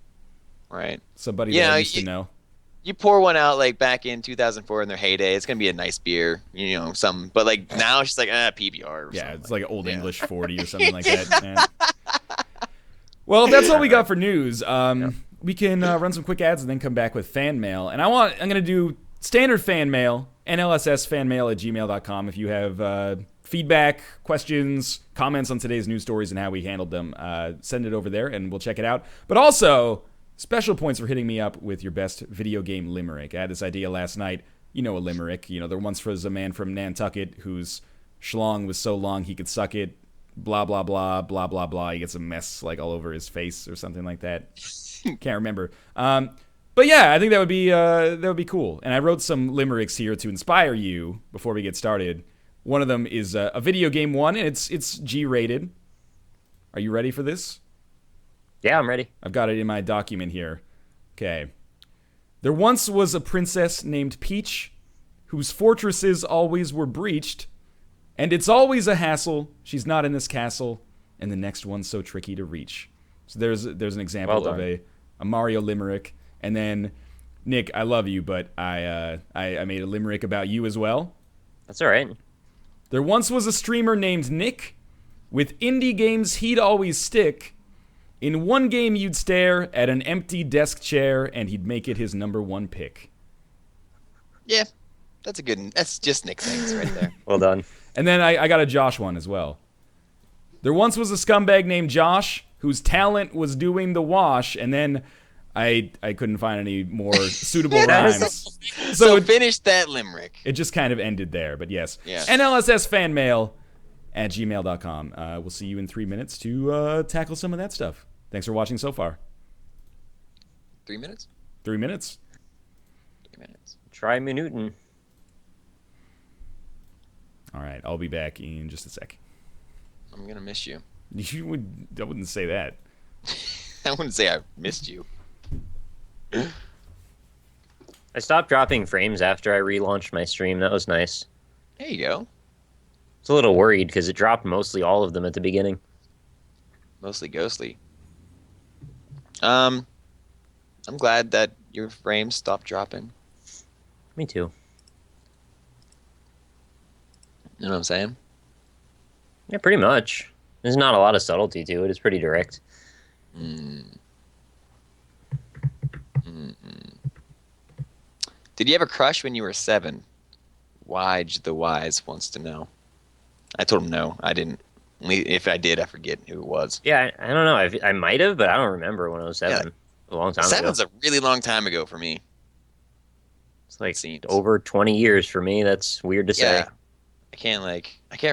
Right.
Somebody
Yeah,
that I used to know.
You pour one out like back in 2004 in their heyday, it's gonna be a nice beer, something. But like now, it's just like PBR. Or
Yeah,
something
it's like an Old English 40 or something like that. Yeah. Well, that's all we got for news. We can run some quick ads and then come back with fan mail. And I'm going to do standard fan mail, nlssfanmail@gmail.com. If you have feedback, questions, comments on today's news stories and how we handled them, send it over there and we'll check it out. But also, special points for hitting me up with your best video game limerick. I had this idea last night. A limerick. There once was a man from Nantucket whose schlong was so long he could suck it. Blah, blah, blah, blah, blah, blah. He gets a mess like all over his face or something like that. Can't remember. But yeah, I think that would be cool. And I wrote some limericks here to inspire you before we get started. One of them is a video game one, and it's G-rated. Are you ready for this?
Yeah, I'm ready.
I've got it in my document here. Okay. There once was a princess named Peach, whose fortresses always were breached, and it's always a hassle. She's not in this castle, and the next one's so tricky to reach. So there's an example
Well
of
done.
a Mario limerick. And then, Nick, I love you, but I made a limerick about you as well.
That's all right.
There once was a streamer named Nick. With indie games he'd always stick. In one game you'd stare at an empty desk chair, and he'd make it his number one pick.
Yeah, that's just Nick things right there.
Well done.
And then I got a Josh one as well. There once was a scumbag named Josh whose talent was doing the wash, and then I couldn't find any more suitable rhymes.
So
it,
finish that limerick.
it just kind of ended there, but yes.
Yeah.
NLSSFanmail@gmail.com. We'll see you in 3 minutes to tackle some of that stuff. Thanks for watching so far.
3 minutes.
3 minutes.
3 minutes.
Try Minuten.
All right, I'll be back in just a sec.
I'm gonna miss you.
I wouldn't say that.
I wouldn't say I missed you.
I stopped dropping frames after I relaunched my stream. That was nice.
There you go.
I was a little worried because it dropped mostly all of them at the beginning.
Mostly ghostly. I'm glad that your frames stopped dropping.
Me too.
You know what I'm saying?
Yeah, pretty much. There's not a lot of subtlety to it. It's pretty direct.
Did you have a crush when you were 7? Wide the Wise wants to know. I told him no, I didn't. If I did, I forget who it was.
Yeah, I don't know. I might have, but I don't remember when I was 7. A long time ago.
7's a really long time ago for me.
It's like
seems.
over 20 years for me. That's weird to say.
Yeah. I can't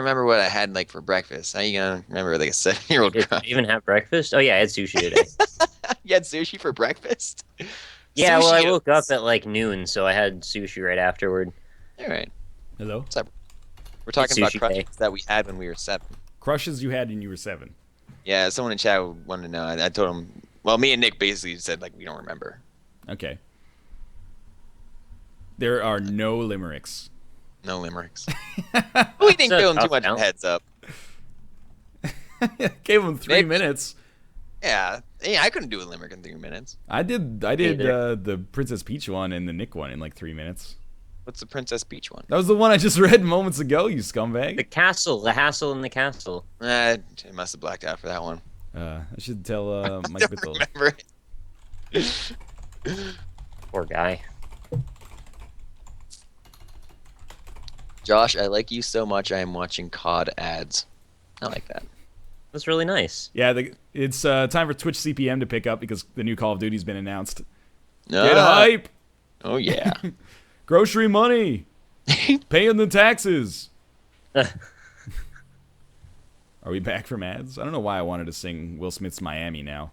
remember what I had like for breakfast. How you gonna remember like a 7-year-old
Did
crush?
you even have breakfast? Oh, yeah, I had sushi today.
You had sushi for breakfast?
Yeah, well, I
Sushi.
woke up at like noon, so I had sushi right afterward.
All right.
Hello?
We're talking about
sushi
crushes
day.
that we had when we were 7.
Crushes you had when you were 7.
Yeah, someone in chat wanted to know. I told him. Well, me and Nick basically said like we don't remember.
Okay. There are no limericks.
No limericks. We didn't
That's a
give him too
tough
much
balance.
heads up.
Gave him 3
Maybe-
minutes.
Yeah, I couldn't do a limerick in 3 minutes.
I did
Neither.
the Princess Peach one and the Nick one in like 3 minutes.
What's the Princess Peach one?
That was the one I just read moments ago, you
The
scumbag.
castle, the hassle in the castle.
I must have blacked out for that one.
I should tell Mike
Don't
Bittle.
remember it.
Poor guy.
Josh, I like you so much I am watching COD ads. I like that.
That's really nice.
Yeah, it's time for Twitch CPM to pick up because the new Call of Duty's been announced. Get
Ah,
hype!
oh, yeah.
Grocery money! Paying the taxes! Are we back from ads? I don't know why I wanted to sing Will Smith's Miami now.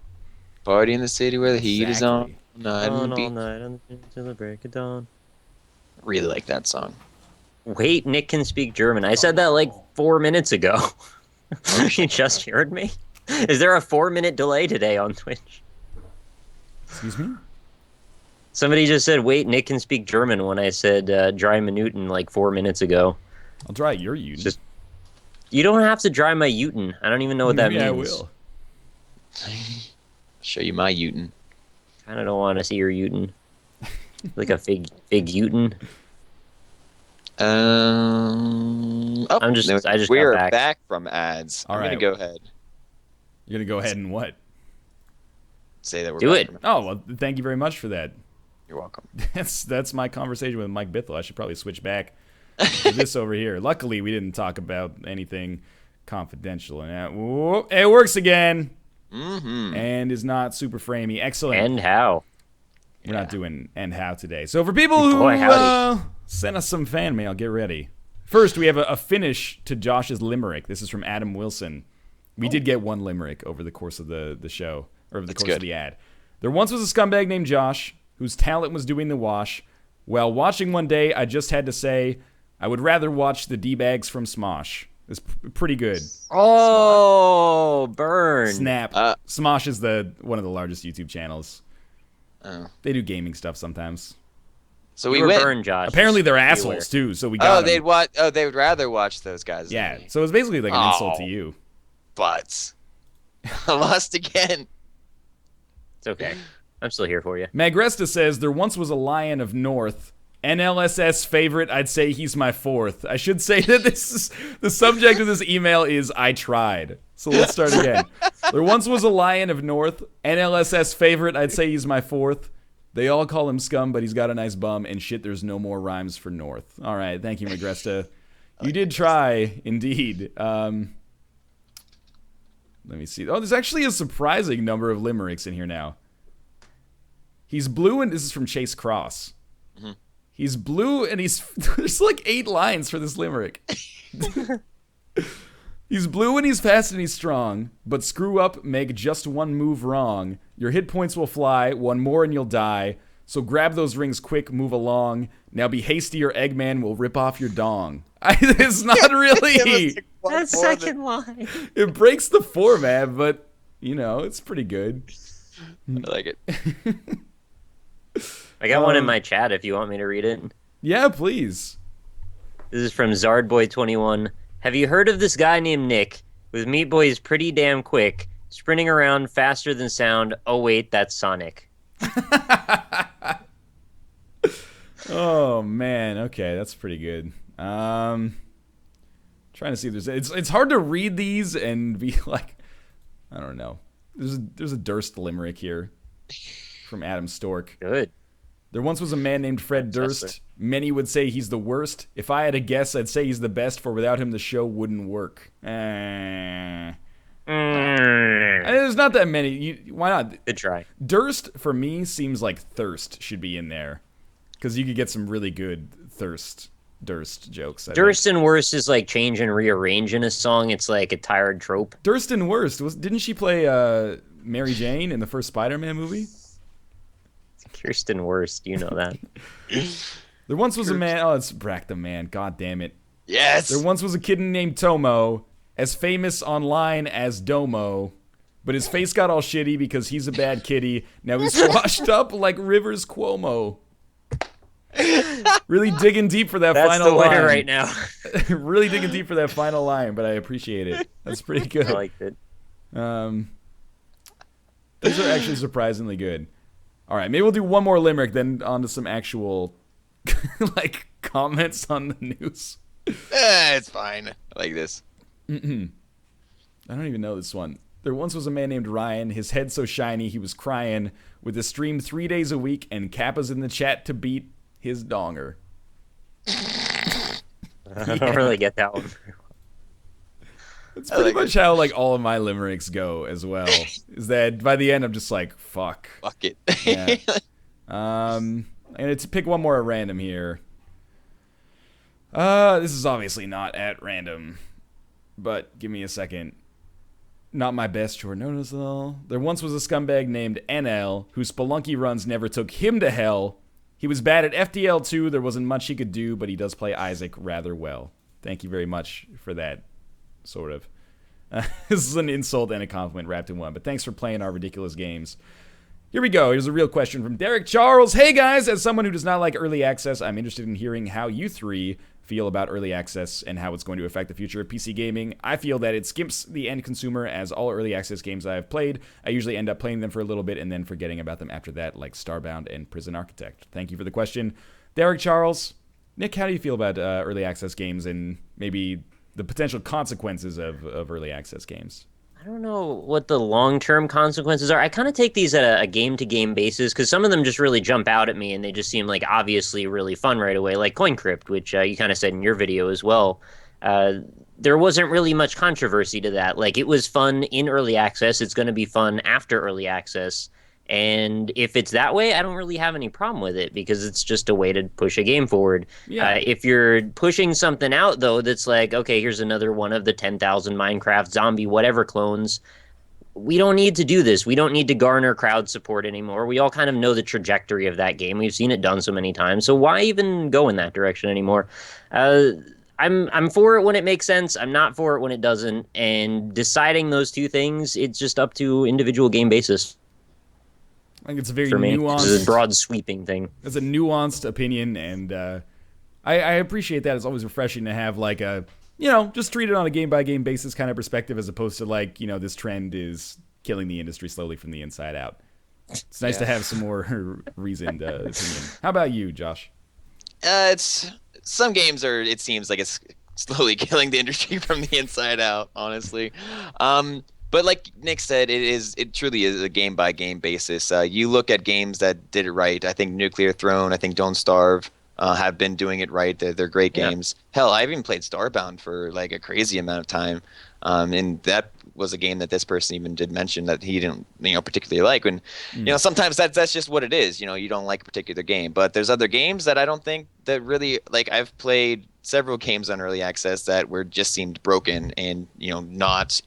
Party in the city where the heat is on.
Exactly.
Night
On
and
all
beat.
night until the break of dawn.
Really like that song.
Wait, Nick can speak German. I said that like 4 minutes ago. You just heard me? Is there a 4-minute delay today on Twitch?
Excuse me?
Somebody just said, wait, Nick can speak German when I said dry minuten like 4 minutes ago.
I'll try your Uden.
Just- You don't have to dry my uten. I don't even know what that
Maybe
means.
I will.
Show you my Uten.
Kind of don't want to see your uten. Like a fig uten.
Oh,
I just got
we're
back.
back from ads.
All
I'm
right.
gonna go ahead.
You're going to go ahead and what?
Say that we're
Do
back
it.
from ads.
Oh, well, thank you very much for that.
You're welcome.
That's my conversation with Mike Bithell. I should probably switch back to this over here. Luckily, we didn't talk about anything confidential. And whoop, it works again.
Mm-hmm.
And is not super framey. Excellent.
And how?
We're not doing and how today. So for people who
Boy, howdy.
sent us some fan mail, get ready. First, we have a finish to Josh's limerick. This is from Adam Wilson. We did get one limerick over the course of the show, or over the course of the ad. There once was a scumbag named Josh, whose talent was doing the wash. While watching one day, I just had to say, I would rather watch the D-bags from Smosh. It's pretty good.
Oh, burn.
Snap. Smosh is one of the largest YouTube channels.
Oh.
They do gaming stuff sometimes.
So
You
we
were
win.
burned, Josh.
Apparently they're
Just be
assholes
aware.
too, so we got
They
them.
would rather watch those guys. than
Yeah,
me.
so it's basically like an insult to you.
But I lost again.
It's okay. I'm still here for you.
Magresta says, there once was a lion of North. NLSS favorite, I'd say he's my fourth. I should say that the subject of this email is I tried. So let's start again. There once was a lion of North. NLSS favorite, I'd say he's my fourth. They all call him scum, but he's got a nice bum, and shit, there's no more rhymes for North. All right, thank you, Magresta. You did try, indeed. Let me see. Oh, there's actually a surprising number of limericks in here now. He's blue, and this is from Chase Cross.
Mm-hmm.
He's blue, and there's like 8 lines for this limerick. He's blue and he's fast and he's strong, but screw up, make just one move wrong. Your hit points will fly, one more and you'll die. So grab those rings quick, move along. Now be hasty or Eggman will rip off your dong. It's not really.
That second line.
It breaks the format, but, it's pretty good.
I like it.
I got one in my chat if you want me to read it.
Yeah, please.
This is from Zardboy21. Have you heard of this guy named Nick? With Meat Boy is pretty damn quick, sprinting around faster than sound. Oh wait, that's Sonic.
Oh man, okay, that's pretty good. Trying to see if it's hard to read these and be like, I don't know. There's a Durst limerick here from Adam Stork.
Good.
There once was a man named Fred Durst. Many would say he's the worst. If I had a guess, I'd say he's the best, for without him the show wouldn't work. There's not that many. Why not?
Good try.
Durst, for me, seems like thirst should be in there. Because you could get some really good Durst jokes.
Durst and Worst is like change and rearrange in a song. It's like a tired trope.
Durst and Worst, didn't she play Mary Jane in the first Spider-Man movie?
Kirsten Worst, you know that.
There once was a man. Oh, it's Brack the Man. God damn it.
Yes.
There once was a kid named Tomo, as famous online as Domo, but his face got all shitty because he's a bad kitty. Now he's washed up like Rivers Cuomo. Really digging deep for that
That's
final
the winner
line.
right now.
Really digging deep for that final line, but I appreciate it. That's pretty good.
I liked it.
These are actually surprisingly good. All right, maybe we'll do one more limerick, then on to some actual like comments on the news.
It's fine. I like this.
I don't even know this one. There once was a man named Ryan. His head so shiny he was crying. With a stream 3 days a week and Kappa's in the chat to beat his donger.
I don't really get that one.
That's pretty much how like all of my limericks go as well. Is that by the end I'm just like, fuck.
Fuck it.
Yeah. I'm gonna pick one more at random here. This is obviously not at random, but give me a second. Not my best short notice though. There once was a scumbag named NL whose Spelunky runs never took him to hell. He was bad at FTL too. There wasn't much he could do, but he does play Isaac rather well. Thank you very much for that. Sort of. This is an insult and a compliment wrapped in one, but thanks for playing our ridiculous games. Here we go. Here's a real question from Derek Charles. Hey guys, as someone who does not like early access, I'm interested in hearing how you three feel about early access and how it's going to affect the future of PC gaming. I feel that it skips the end consumer, as all early access games I have played, I usually end up playing them for a little bit and then forgetting about them after that, like Starbound and Prison Architect. Thank you for the question. Derek Charles. Nick, how do you feel about early access games and maybe the potential consequences of early access games?
I don't know what the long-term consequences are. I kind of take these at a game-to-game basis because some of them just really jump out at me and they just seem like obviously really fun right away, like Crypt, which you kind of said in your video as well. There wasn't really much controversy to that. Like, it was fun in early access. It's going to be fun after early access. And if it's that way, I don't really have any problem with it because it's just a way to push a game forward.
Yeah.
If you're pushing something out, though, that's like, okay, here's another one of the 10,000 Minecraft zombie whatever clones. We don't need to do this. We don't need to garner crowd support anymore. We all kind of know the trajectory of that game. We've seen it done so many times. So why even go in that direction anymore? I'm for it when it makes sense. I'm not for it when it doesn't. And deciding those two things, it's just up to individual game basis.
I think it's a very
For me,
nuanced.
it's a broad sweeping thing.
It's a nuanced opinion, and I appreciate that. It's always refreshing to have like a, just treat it on a game-by-game basis kind of perspective as opposed to like, this trend is killing the industry slowly from the inside out. It's nice to have some more reasoned opinion. How about you, Josh?
It's some games are. It seems like it's slowly killing the industry from the inside out. Honestly, but like Nick said, it truly is a game by game basis. You look at games that did it right. I think Nuclear Throne. I think Don't Starve have been doing it right. They're great games. Hell, I've even played Starbound for like a crazy amount of time, and that was a game that this person even did mention that he didn't particularly like. And sometimes that's just what it is. You don't like a particular game, but there's other games that I don't think that really like. I've played several games on early access that were just seemed broken and not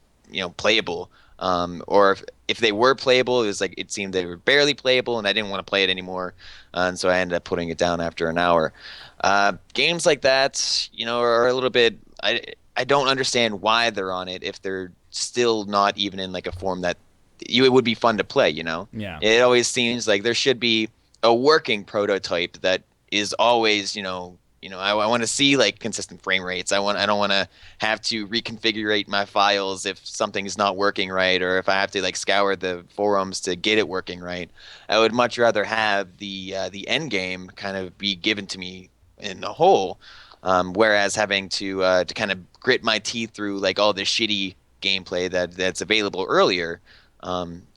playable, or if they were playable, it was like it seemed they were barely playable and I didn't want to play it anymore, and so I ended up putting it down after an hour. Games like that are a little bit, I don't understand why they're on it if they're still not even in like a form that it would be fun to play.
Yeah,
it always seems like there should be a working prototype that is always I want to see like consistent frame rates. I don't want to have to reconfigure my files if something's not working right, or if I have to like scour the forums to get it working right. I would much rather have the end game kind of be given to me in the whole, whereas having to kind of grit my teeth through like all the shitty gameplay that's available earlier.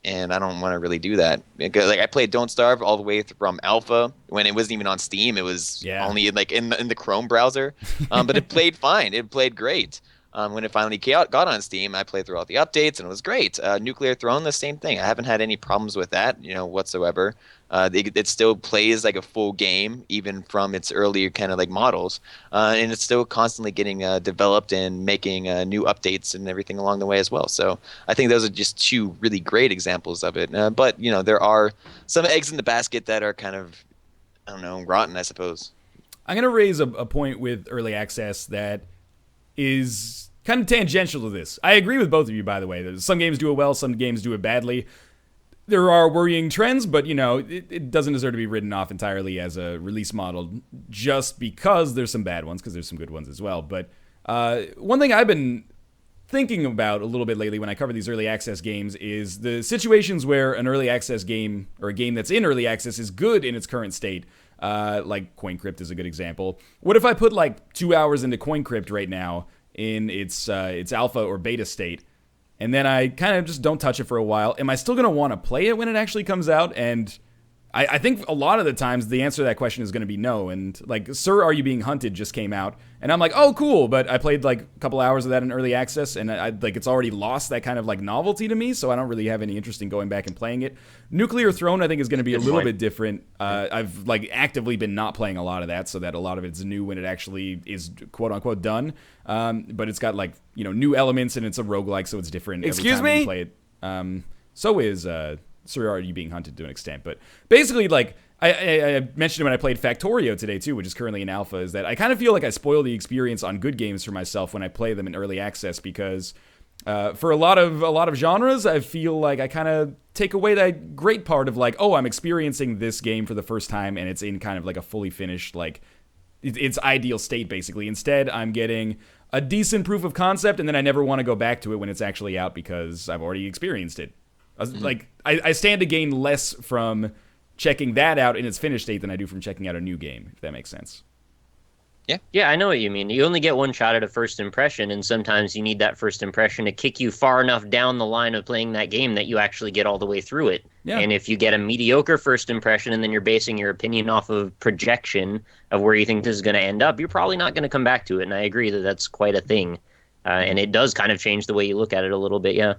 And I don't want to really do that. Because, like, I played Don't Starve all the way from alpha when it wasn't even on Steam. It was only like in the Chrome browser, but it played fine. It played great. When it finally got on Steam, I played through all the updates and it was great. Nuclear Throne, the same thing. I haven't had any problems with that, whatsoever. It still plays like a full game, even from its earlier kind of like models, and it's still constantly getting developed and making new updates and everything along the way as well. So I think those are just two really great examples of it. But there are some eggs in the basket that are kind of, I don't know, rotten, I suppose.
I'm gonna raise a point with early access that is kind of tangential to this. I agree with both of you, by the way. Some games do it well, some games do it badly. There are worrying trends, but, it doesn't deserve to be written off entirely as a release model just because there's some bad ones, because there's some good ones as well. But one thing I've been thinking about a little bit lately when I cover these early access games is the situations where an early access game, or a game that's in early access, is good in its current state. Like Crypt is a good example. What if I put like 2 hours into Crypt right now in its alpha or beta state, and then I kind of just don't touch it for a while? Am I still going to want to play it when it actually comes out? And I think a lot of the times the answer to that question is going to be no. And like, Sir, Are You Being Hunted just came out, and I'm like, oh, cool. But I played like a couple hours of that in early access, and I like it's already lost that kind of like novelty to me, so I don't really have any interest in going back and playing it. Nuclear Throne, I think, is going to be a little bit different. I've like actively been not playing a lot of that, so that a lot of it's new when it actually is quote unquote done. But it's got like new elements, and it's a roguelike, so it's different.
Excuse
every time
me?
you play it. So is Sir, Are You Being Hunted to an extent. But basically, like, I mentioned when I played Factorio today, too, which is currently in alpha, is that I kind of feel like I spoil the experience on good games for myself when I play them in early access, because for a lot of genres, I feel like I kind of take away that great part of, like, oh, I'm experiencing this game for the first time, and it's in kind of like a fully finished, like, its ideal state, basically. Instead, I'm getting a decent proof of concept, and then I never want to go back to it when it's actually out because I've already experienced it. Like, I stand to gain less from checking that out in its finished state than I do from checking out a new game, if that makes sense.
Yeah, I know what you mean. You only get one shot at a first impression, and sometimes you need that first impression to kick you far enough down the line of playing that game that you actually get all the way through it.
Yeah.
And if you get a mediocre first impression and then you're basing your opinion off of projection of where you think this is going to end up, you're probably not going to come back to it. And I agree that that's quite a thing. And it does kind of change the way you look at it a little bit, yeah.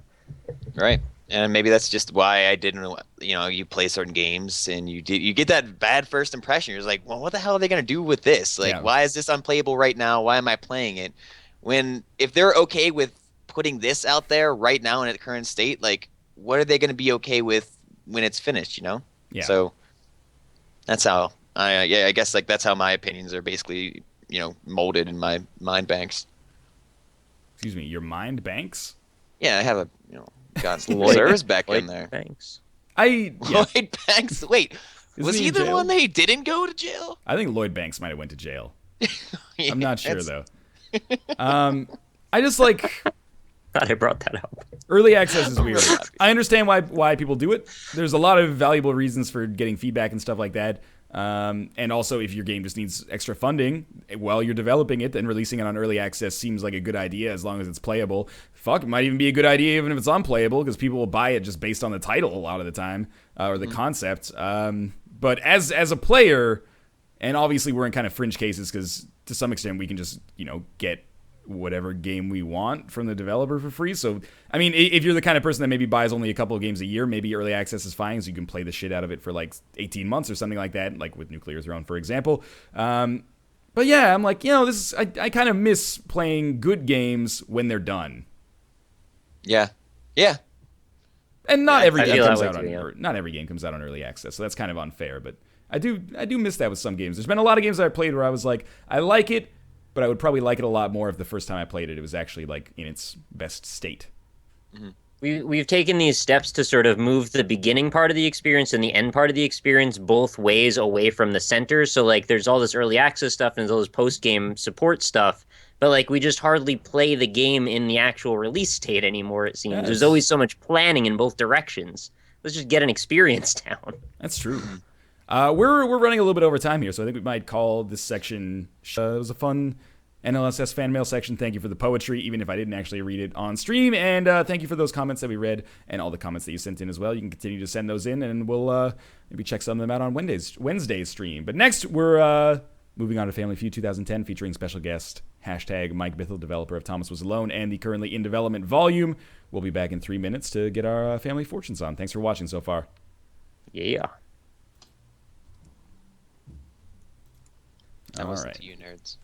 Right. And maybe that's just why I didn't, you play certain games and you get that bad first impression. You're just like, well, what the hell are they going to do with this? Like, why is this unplayable right now? Why am I playing it? If they're okay with putting this out there right now in its current state, like, what are they going to be okay with when it's finished, Yeah. So that's how I guess like that's how my opinions are basically, molded in my mind banks.
Excuse me, your mind banks?
Yeah, I have a, got Lloyd back in there.
Thanks.
Lloyd Banks. Wait, was he the
jail?
one that didn't go to jail?
I think Lloyd Banks might have went to jail.
Yeah,
I'm not sure, though. I just like...
Glad I brought that up.
Early access is weird. I understand why people do it. There's a lot of valuable reasons for getting feedback and stuff like that. And also, if your game just needs extra funding while you're developing it, then releasing it on early access seems like a good idea as long as it's playable. Fuck, it might even be a good idea even if it's unplayable, because people will buy it just based on the title a lot of the time, or the concept. But as a player, and obviously we're in kind of fringe cases because to some extent we can just, get whatever game we want from the developer for free. So, I mean, if you're the kind of person that maybe buys only a couple of games a year, maybe early access is fine, so you can play the shit out of it for like 18 months or something like that, like with Nuclear Throne, for example. But yeah, I'm like, this is, I kind of miss playing good games when they're done.
Yeah.
And not every game comes out
not
every game comes out on early access, so that's kind of unfair. But I do miss that with some games. There's been a lot of games that I played where I was like, I like it, but I would probably like it a lot more if the first time I played it, it was actually like in its best state.
Mm-hmm.
We've taken these steps to sort of move the beginning part of the experience and the end part of the experience both ways away from the center. So like there's all this early access stuff and there's all this post-game support stuff, but like we just hardly play the game in the actual release state anymore, it seems.
Yes.
There's always so much planning in both directions. Let's just get an experience down.
That's true. We're running a little bit over time here, so I think we might call this section. It was a fun NLSS fan mail section. Thank you for the poetry, even if I didn't actually read it on stream, and thank you for those comments that we read and all the comments that you sent in as well. You can continue to send those in, and we'll maybe check some of them out on Wednesday's stream. But next, we're moving on to Family Feud 2010, featuring special guest #Mike Bithell, developer of Thomas Was Alone and the currently in development volume. We'll be back in 3 minutes to get our family fortunes on. Thanks for watching so far.
Yeah.
That wasn't
right.
to you nerds.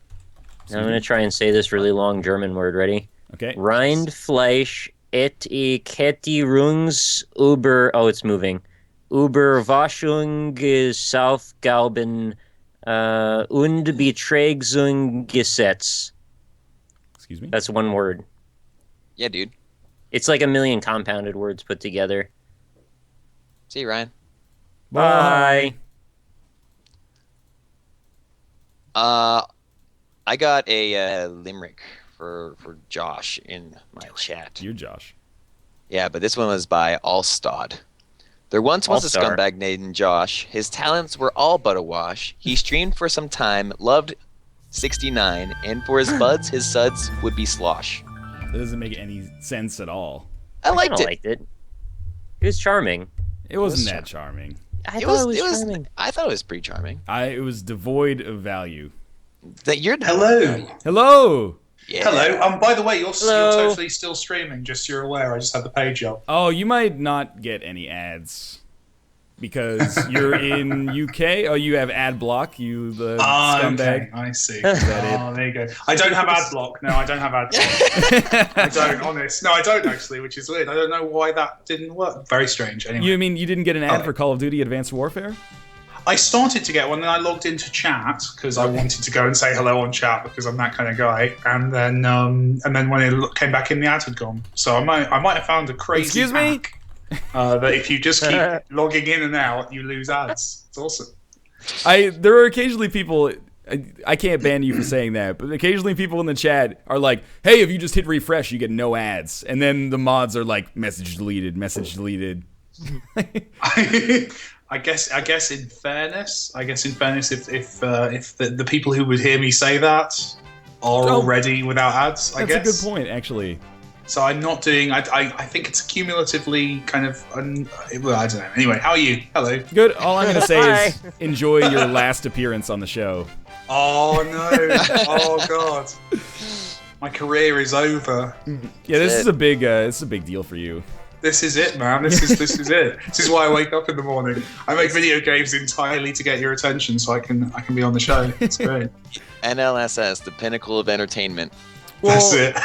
Now I'm going to try and say this really long German word. Ready?
Okay.
Rindfleisch Etikettierungs über... Oh, it's moving. Überwachungsaufgaben und Beträgungsgesetz.
Excuse me?
That's one word.
Yeah, dude.
It's like a million compounded words put together.
See you, Ryan.
Bye.
I got a limerick for Josh in my chat.
You, Josh.
Yeah, but this one was by Allstad. There once was a
All-star.
scumbag named Josh. His talents were all but a wash. He streamed for some time, loved 69, and for his buds, his suds would be slosh.
That doesn't make any sense at all.
I liked
kinda
it.
liked it. It was charming.
It wasn't that charming.
I thought it was charming.
I thought it was pretty charming.
It was devoid of value.
That you're
Hello.
Hello.
Yeah.
Hello. By the way, you're
Hello.
totally still streaming, just so you're aware. I just had the page up.
Oh, you might not get any ads because you're in UK. Oh, you have ad block. You the scumbag.
Okay. I see.
that
Oh, there you go. I don't have ad block. No, I don't have ad block. I don't, honest. No, I don't actually, which is weird. I don't know why that didn't work. Very strange. Anyway.
You mean you didn't get an ad
Oh.
for Call of Duty Advanced Warfare?
I started to get one, then I logged into chat because I wanted to go and say hello on chat because I'm that kind of guy. And then when it came back in, the ad had gone. So I might have found a crazy
Excuse me?
hack, that if you just keep logging in and out, you lose ads. It's awesome.
There are occasionally people. I can't ban you for saying that, but occasionally people in the chat are like, "Hey, if you just hit refresh, you get no ads," and then the mods are like, "Message deleted, message deleted."
I guess in fairness, if the people who would hear me say that are already without ads, I guess.
That's a good point, actually.
So I'm not doing. I think it's cumulatively kind of. Well, I don't know. Anyway, how are you? Hello.
Good. All I'm gonna say
Hi.
is enjoy your last appearance on the show.
Oh no! Oh god! My career is over.
Yeah, this is a big deal for you.
This is it, man. This is it. This is why I wake up in the morning. I make video games entirely to get your attention, so I can be on the show. It's great.
NLSS, the pinnacle of entertainment.
That's it.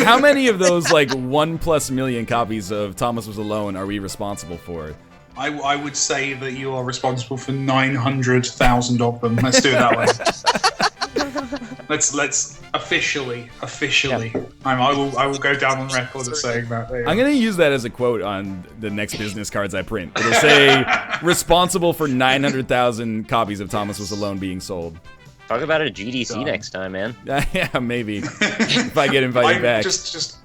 How many of those like 1+ million copies of Thomas Was Alone are we responsible for?
I would say that you are responsible for 900,000 of them. Let's do it that way. Let's officially. I will go down on record as saying that. There you
I'm
go.
gonna use that as a quote on the next business cards I print. It'll say responsible for 900,000 copies of Thomas Was Alone being sold.
Talk about a GDC next time, man.
Yeah, maybe if I get invited back.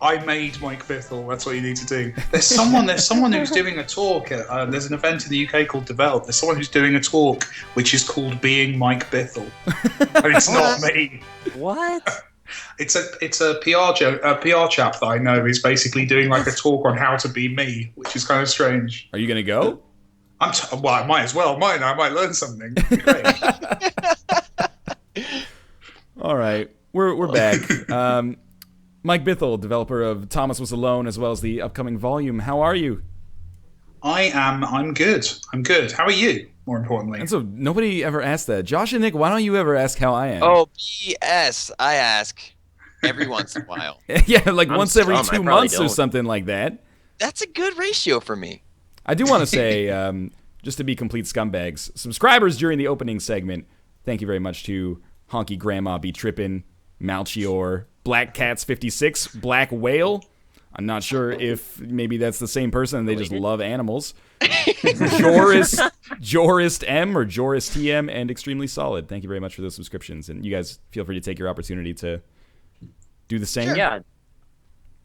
I made Mike Bithell. That's what you need to do. There's someone who's doing a talk. There's an event in the UK called Develop. There's someone who's doing a talk which is called Being Mike Bithell, and it's not me.
What?
It's a PR chap that I know is basically doing like a talk on how to be me, which is kind of strange.
Are you gonna go?
Well, I might as well. I might learn something. Great.
All right, we're back. Mike Bithell, developer of Thomas Was Alone, as well as the upcoming volume. How are you?
I'm good. How are you? More importantly.
And so nobody ever asked that. Josh and Nick, why don't you ever ask how I am?
Oh, BS. I ask every once in a while.
Yeah, like
I'm
once every
dumb, I
2
probably
months or
don't.
something like that.
That's a good ratio for me.
I do want to say, just to be complete scumbags, subscribers during the opening segment, thank you very much to Honky Grandma Be Trippin', Malchior, Black Cats 56, Black Whale. I'm not sure if maybe that's the same person and they just love animals. Jorist M or Joris TM and Extremely Solid. Thank you very much for those subscriptions. And you guys feel free to take your opportunity to do the same.
Sure.
Yeah.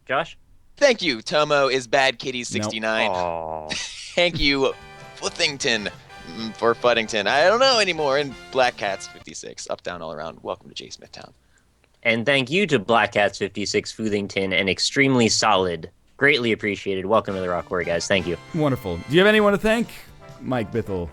Josh?
Thank you, Tomo is Bad Kitty 69.
Aw.
Thank you, Futhington for Fuddington. I don't know anymore. And Black Cats 56, up, down, all around. Welcome to J Smithtown.
And thank you to Black Cats 56, Foothington, and Extremely Solid. Greatly appreciated. Welcome to the Rock Quarry, guys. Thank you.
Wonderful. Do you have anyone to thank, Mike Bithell?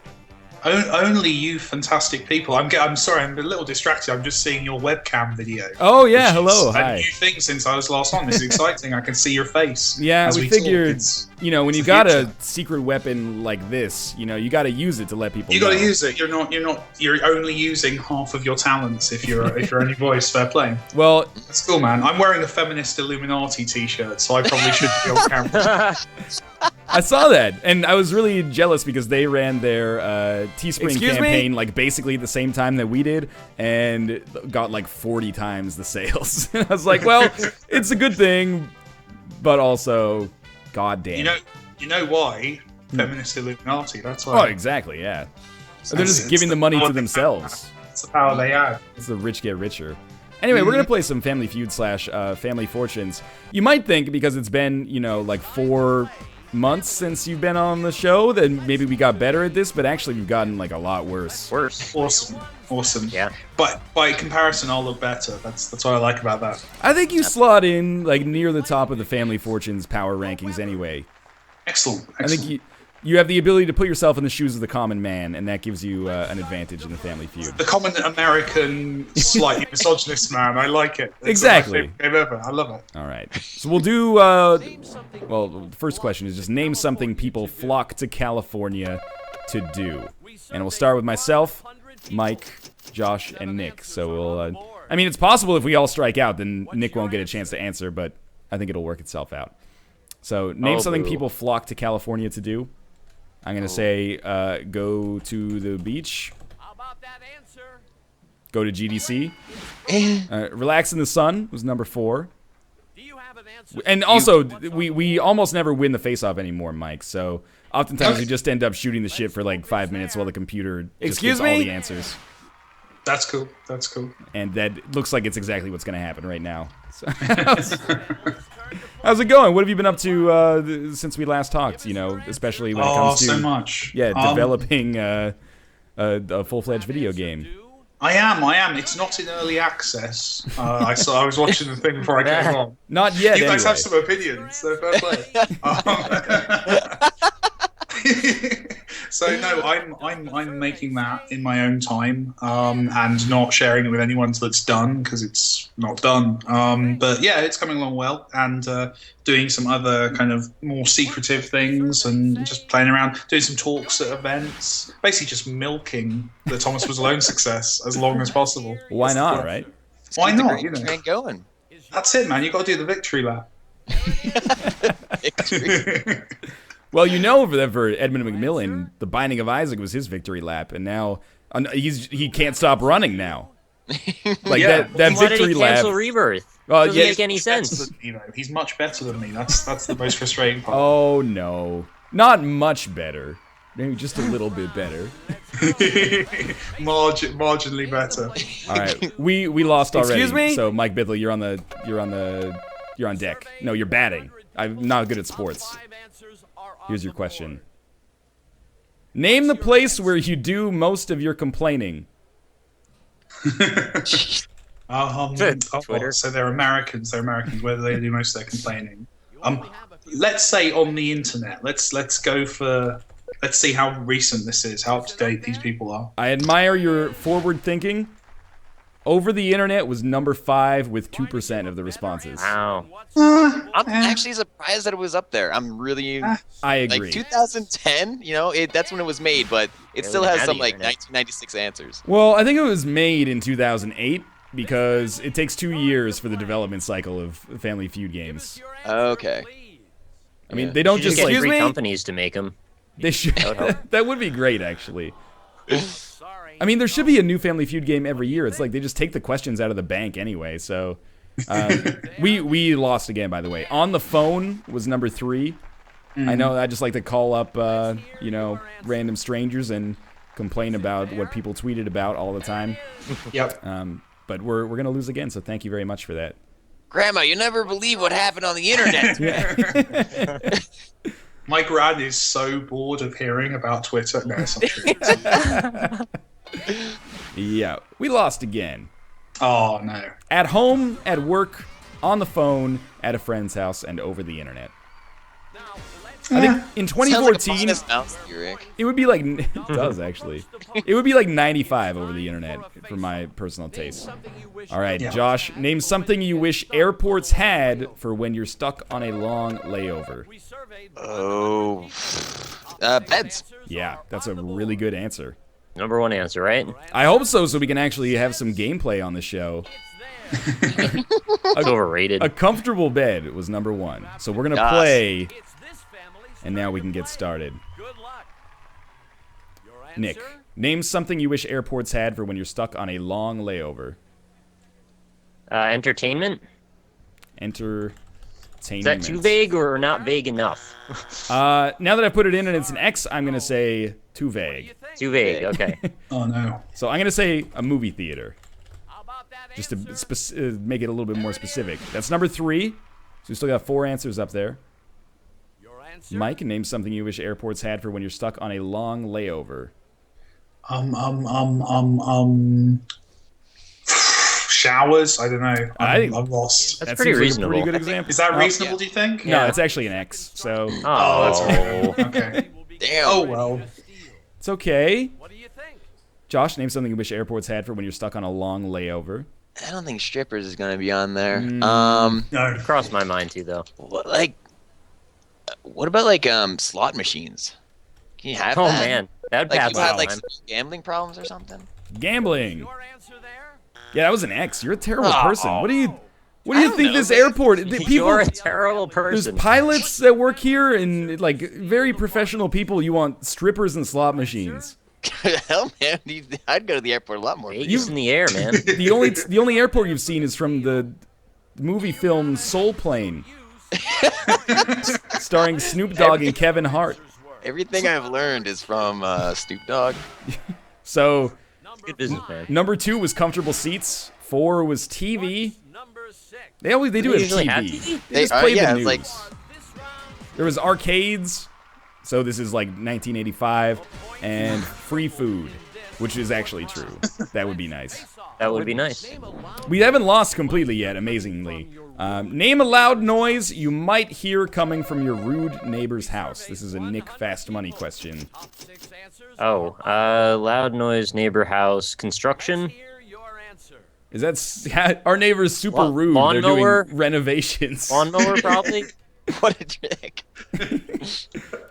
Only you fantastic people. I'm sorry, I'm a little distracted. I'm just seeing your webcam video.
Oh, yeah. Hello.
A
Hi.
new thing since I was last on. This is exciting. I can see your face.
Yeah,
as
we
talk.
figured,
It's-
when
it's
you
the
got
future.
a secret weapon like this, you got to use it to let people
You
know.
got to use it. You're only using half of your talents if you're only voice. Fair play.
Well,
That's cool, man. I'm wearing a feminist Illuminati t-shirt, so I probably should be on camera.
I saw that, and I was really jealous because they ran their Teespring Excuse me? campaign like basically at the same time that we did, and got like 40 times the sales. And I was like, well, it's a good thing, but also, goddamn.
You know why? Feminist Illuminati. That's
Oh,
why.
exactly, yeah. They're just giving the money to themselves.
That's the power they have.
It's the rich get richer. Anyway, we're gonna play some Family Feud / Family Fortunes. You might think because it's been, like 4 months since you've been on the show that maybe we got better at this, but actually we've gotten like a lot worse.
Worse.
Awesome.
Yeah.
But by comparison, I'll look better. That's what I like about that.
I think you slot in like near the top of the Family Fortunes power rankings anyway.
Excellent.
I think You have the ability to put yourself in the shoes of the common man, and that gives you an advantage in the Family Feud.
The common American, slightly misogynist man. I like it. It's
Exactly.
my favorite game ever. I love it.
All right. So we'll do, well, the first question is just name something people flock to California to do. And we'll start with myself, Mike, Josh, and Nick. So we'll, I mean, it's possible if we all strike out, then Nick won't get a chance to answer, but I think it'll work itself out. So name something people flock to California to do. I'm going to say go to the beach.
How about that answer?
Go to GDC. Relax in the sun was number 4.
Do you have an answer?
And also, we almost never win the face-off anymore, Mike. So oftentimes we just end up shooting the shit for like 5 minutes while the computer just gives all the answers.
That's cool. That's cool.
And that looks like it's exactly what's going to happen right now. So, how's it going? What have you been up to since we last talked? You know, especially when it comes to
so much.
Yeah, developing a full-fledged video game.
I am. It's not in early access. I was watching the thing before I came on.
Not yet.
You guys
anyway.
have some opinions, so fair play. So no, I'm making that in my own time, and not sharing it with anyone until it's done because it's not done. But yeah, it's coming along well, and doing some other kind of more secretive things, and just playing around, doing some talks at events, basically just milking the Thomas Was Alone success as long as possible.
Why not, right?
Why
Keep the
not?
great
You know,
train going.
that's it, man. You got to do the victory lap.
Victory.
Well, you know, for Edmund McMillan, the Binding of Isaac was his victory lap, and now he can't stop running now. Like
Yeah.
that
Why did
victory
he
lap.
cancel Rebirth?
Well,
Doesn't
yeah,
make any sense.
Better than me, though. He's much better than me. That's the most frustrating part.
Oh no, not much better. Maybe just a little bit better.
Marginally better.
All right, we lost already.
Excuse me?
So Mike Bithell, you're on deck. No, you're batting. I'm not good at sports. Here's your question. Name the place where you do most of your complaining.
Twitter.
So they're Americans. They're Americans. Where do they do most of their complaining? Let's say on the internet. Let's go for. Let's see how recent this is. How up to date these people are.
I admire your forward thinking. Over the internet was number 5 with 2% of the responses.
Wow.
I'm actually surprised that it was up there. I'm really
I agree.
like 2010. You know, that's when it was made, but it still
was
has
out
some
of
like
internet.
1996 answers.
Well, I think it was made in 2008 because it takes 2 years for the development cycle of Family Feud games.
Okay.
I mean, they don't
You should
just
get
like
3 companies to make them.
they should.
That would help.
That would be great, actually. I mean, there should be a new Family Feud game every year. It's like they just take the questions out of the bank anyway. So we lost again, by the way. On the Phone was number 3. I know I just like to call up random strangers and complain about what people tweeted about all the time.
Yep.
But we're gonna lose again, so thank you very much for that.
Grandma, you never believe what happened on the internet.
My gran is so bored of hearing about Twitter. No, it's not true.
Yeah, we lost again.
Oh no.
At home, at work, on the phone, at a friend's house, and over the internet. I think in
Sounds like a
2014,
bonus mouse lyric.
it would be like it does actually. It would be like 95 over the internet for my personal taste. All right,
Yeah.
Josh, name something you wish airports had for when you're stuck on a long layover.
Oh, beds.
Yeah, that's a really good answer.
Number 1 answer, right?
I hope so we can actually have some gameplay on the show.
It's overrated.
A comfortable bed was number 1. So we're going to
Yes.
play, and now we can get started.
Good luck. Your
Nick,
answer?
name something you wish airports had for when you're stuck on a long layover.
Entertainment?
Entertainment.
Is that too vague or not vague enough?
Now that I put it in and it's an X, I'm going to say too vague.
Too vague, okay.
Oh no.
So I'm going to say a movie theater,
How about that
just to
answer?
make it a little bit more specific. That's number 3. So we still got 4 answers up there.
Your answer?
Mike, name something you wish airports had for when you're stuck on a long layover.
Showers? I don't know.
I think-
I'm lost.
That's
That
pretty
seems like a
reasonable.
pretty good example.
Is that
Oh,
reasonable? Do you think?
No, it's actually an X. So
Oh,
that's okay. Okay.
Damn.
Oh well.
It's okay.
What do you think?
Josh, name something you wish airports had for when you're stuck on a long layover.
I don't think strippers is gonna be on there.
No.
Crossed my mind too, though.
What about like slot machines? Can you have
Oh
that?
man, that'd
Like
pass
you
my
have like
mind.
some gambling problems or something?
Gambling.
Your answer there?
Yeah, that was an X. You're a terrible
Oh.
person. What do you
I don't
think
know,
this
man.
airport? People,
You're a terrible
there's
person.
pilots that work here and like very professional people. You want strippers and slot machines.
Hell, man, I'd go to the airport a lot more.
Vegas in the air, man.
The only airport you've seen is from the movie film Soul Plane, starring Snoop Dogg and Kevin Hart.
Everything I've learned is from Snoop Dogg.
So
Good business, man.
number 2 was comfortable seats. 4 was TV.
Number 6.
They do have
usually
TV.
have TV?
They just play
yeah,
the news.
like
There was arcades. So this is like 1985, and free food, which is actually true. That would be nice.
That would be nice.
We haven't lost completely yet, amazingly. Name a loud noise you might hear coming from your rude neighbor's house. This is a Nick Fast Money question.
Top 6 answers.
Oh, loud noise, neighbor house, construction.
Hear your answer.
Is that our neighbor's super rude? They're
Lawnmower?
doing renovations,
Lawnmower, probably.
what a trick.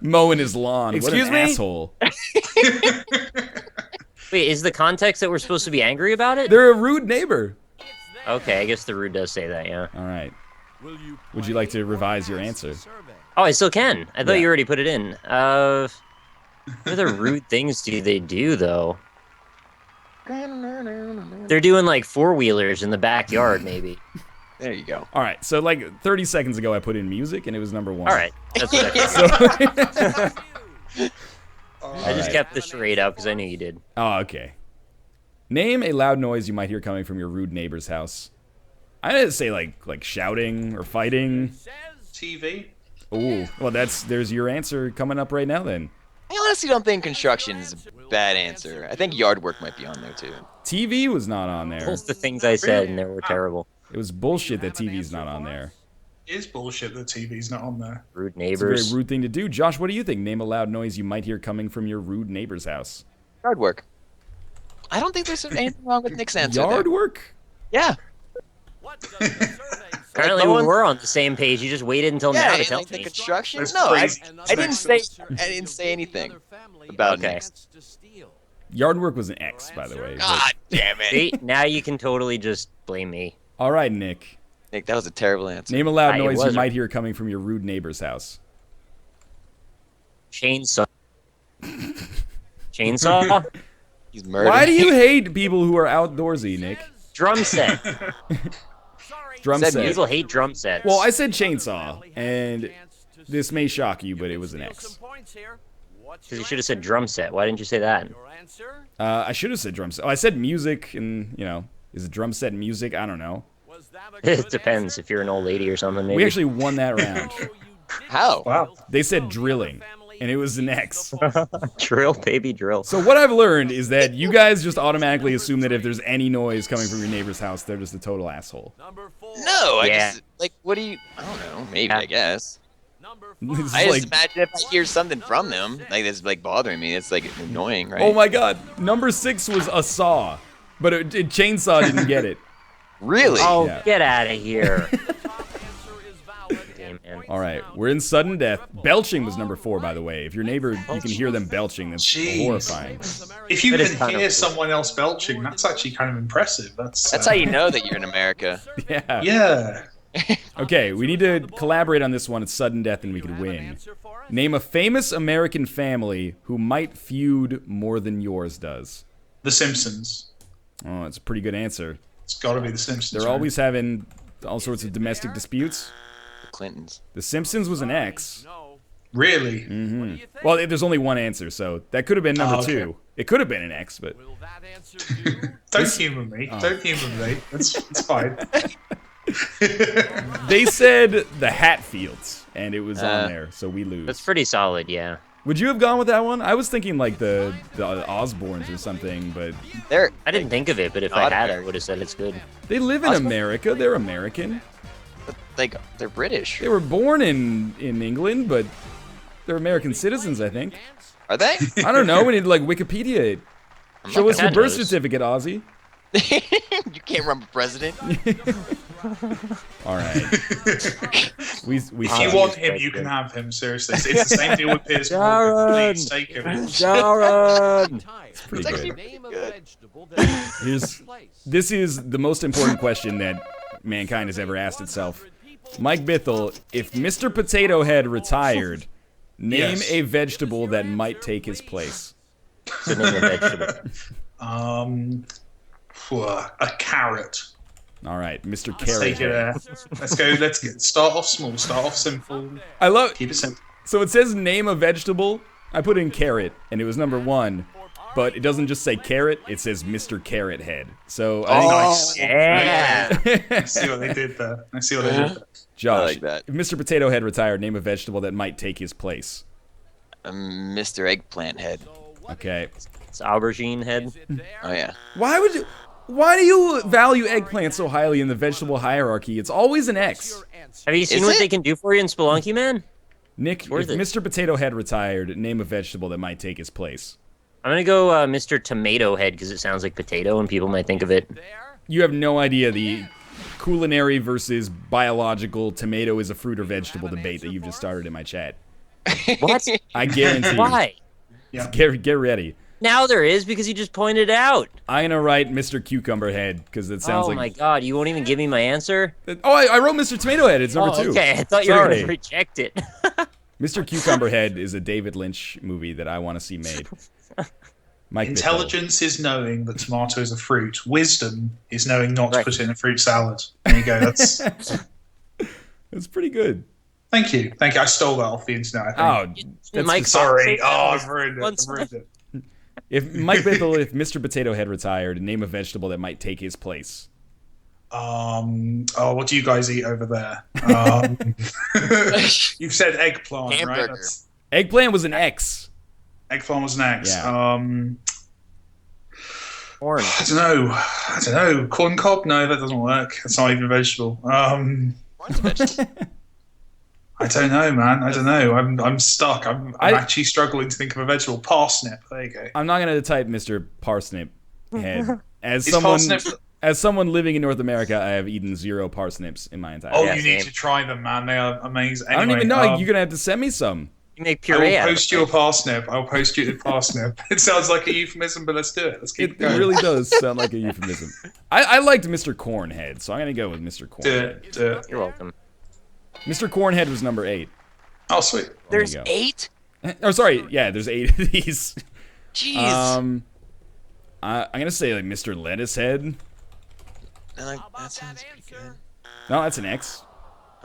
mowing his lawn.
Excuse
what an
me?
asshole.
Wait, is the context that we're supposed to be angry about it?
They're a rude neighbor.
Okay, I guess the rude does say that, yeah.
All right.
Will you
Would you like to revise your answer?
survey?
Oh, I still can. I thought
Yeah.
you already put it in. What other rude things do they do, though? They're doing, like, four-wheelers in the backyard, maybe.
There you go.
All right. So like 30 seconds ago, I put in music, and it was number 1.
All right. That's what I thought.
So,
I just kept the charade out because I knew you did.
oh, okay. Name a loud noise you might hear coming from your rude neighbor's house. I didn't say like shouting or fighting.
Says
TV.
Ooh, well there's your answer coming up right now then.
I honestly don't think construction is a bad answer. I think yard work might be on there too.
TV was not on there.
Both the things I said, and they were terrible.
It was bullshit that TV's not on there.
It is bullshit that TV's not on there.
Rude
It's a very
neighbors.
rude thing to do. Josh, what do you think? Name a loud noise you might hear coming from your rude neighbor's house.
Yard work. I don't think there's anything wrong with Nick's answer.
Yard
there.
work?
Yeah.
what does the survey say?
Apparently,
no
we
one-
were on the same page. You just waited until now
Yeah,
to
and
tell
like the
me.
construction.
That's
No, I
crazy.
didn't say anything about
Okay.
Nick's.
Yard work was an X, by the way. but-
God damn it.
See, now you can totally just blame me.
All right, Nick.
Nick, that was a terrible answer.
Name a loud
It
noise you
wasn't.
might hear coming from your rude neighbor's house.
Chainsaw. Chainsaw?
He's murdered.
Why do you hate people who are outdoorsy, Nick?
Drum set.
Drum
Said
set.
People hate drum sets.
Well, I said chainsaw, and this may shock you, but it was an X.
Because you should have said drum set. Why didn't you say that?
Your answer
I should have said drum set. Oh, I said music, and, is a drum set music? I don't know.
was that a good
It depends.
answer?
If you're an old lady or something, maybe.
We actually won that round.
No, you didn't.
How?
Wow.
They said drilling, and it was an X.
Drill, baby, drill.
So what I've learned is that you guys just automatically assume that if there's any noise coming from your neighbor's house, they're just a total asshole.
Number 4.
No, I
Yeah.
just like what do you? I don't know. Maybe
Yeah.
I guess.
Number
This is
5.
I just
like,
imagine if I hear something from them, like that's like bothering me. It's like annoying, right?
oh my god, number 6 was a saw, but chainsaw didn't get it.
Really?
Oh,
Yeah.
get out of here.
Top answer is valid.
Damn, man.
All right, we're in sudden death. Belching was number 4, by the way. If your neighbor, you can hear them belching. That's
Jeez.
horrifying.
If you
That is
can
kind of
hear
cool.
someone else belching, that's actually kind of impressive. That's
That's how you know that you're in America.
Yeah.
Yeah.
Okay, we need to collaborate on this one. It's sudden death, and we could win.
Answer for us?
Name a famous American family who might feud more than yours does.
The Simpsons.
Oh, that's a pretty good answer.
It's got to be The Simpsons.
They're
right?
always having all sorts of domestic disputes.
The Clintons.
The Simpsons was an X.
No.
Really.
What do you think?
Well, there's only one answer, so that could have been number
Oh, okay.
2. It could have been an X, but
Will that answer do?
Don't humor me. Don't humor me. It's fine.
they said the Hatfields, and it was on there, so we lose.
That's pretty solid, yeah.
Would you have gone with that one? I was thinking like the Osbournes or something, but
They're
I didn't think of it, but if I had, I would have said it's good.
they live in America. They're American.
like they're British.
They were born in England, but They're American citizens, I think.
Are they?
I don't know. We need to like Wikipedia it. Show us your
God
birth
knows.
certificate, Ozzy.
You can't run for president.
All right. we
If you want him, you can have him. Seriously, it's the same deal with Piers Morgan. Please take him.
Jaron!
pretty
It's actually
good.
Name a vegetable that
Here's this is the most important question that mankind has ever asked itself. Mike Bithell, if Mr. Potato Head retired, name
Yes.
a vegetable that might take his place.
So name a vegetable.
A carrot.
All right, Mr.
Let's
Carrot
take it
Head.
there. Let's go. Start off small. Start off simple.
I love.
Keep it simple.
So it says name a vegetable. I put in carrot, and it was number 1. But it doesn't just say carrot; it says Mr. Carrot Head. So I think
Nice.
Yeah.
I see what they did there.
Josh,
I like that.
if Mr. Potato Head retired, name a vegetable that might take his place.
Mr. Eggplant Head.
Okay.
It's aubergine head.
Oh yeah.
Why do you value eggplant so highly in the vegetable hierarchy? It's always an X.
Have you seen
Is
what
it?
they can do for you in Spelunky, man?
Nick, if
worth it.
Mr. Potato Head retired, name a vegetable that might take his place.
I'm gonna go Mr. Tomato Head because it sounds like potato and people might think of it.
You have no idea the culinary versus biological tomato is a fruit or vegetable debate that you've just started in my chat.
What?
I guarantee you.
Why?
Get ready.
Now there is because you just pointed it out.
I'm gonna write Mr. Cucumber Head because it sounds
Oh
like.
my god, you won't even give me my answer?
Oh, I wrote Mr. Tomato Head. It's number 2.
Okay, I thought you were
Sorry.
gonna reject it.
Mr. Cucumber Head is a David Lynch movie that I want to see made. Mike Bithell.
Intelligence is knowing that tomato is a fruit. Wisdom is knowing not to
Right.
put it in a fruit salad. There you go. That's.
That's pretty good.
Thank you. I stole that off the internet. I think.
Oh, that's
Mike,
just-
Sorry.
say
Oh,
that
I've ruined
once.
it. I've ruined it.
if Mike Bithell, if Mr. Potato Head retired, name a vegetable that might take his place.
What do you guys eat over there? You've said eggplant, right?
Hamburger.
Eggplant was an X.
Eggplant was next.
Yeah.
Corn.
I don't know. Corn cob? No, that doesn't work. That's not even a vegetable.
Corn's a vegetable.
I don't know, man. I don't know. I'm stuck. I'm
I-
actually struggling to think of a vegetable. Parsnip. There you go.
I'm not gonna type Mr. Parsnip Head. As
Is
someone
parsnip-
as someone living in North America, I have eaten 0 parsnips in my entire
Oh,
life.
you
same.
need to try them, man. They are amazing.
I don't
Anyway,
even know. You're gonna have to send me some.
You make
I
puree
will
out of
post
it.
you a parsnip. I'll post you a parsnip. It sounds like a euphemism, but let's do it. Let's keep
It
going.
really does sound like a euphemism. I liked Mr. Cornhead, so I'm gonna go with Mr.
do
Cornhead.
it. Do it.
You're welcome.
Mr. Cornhead was number 8.
Oh, sweet.
There
There's
you go.
8?
Oh, sorry. Yeah, there's 8 of these.
Jeez.
I'm gonna say like Mr. Lettuce Head.
That sounds pretty good.
No, that's an X.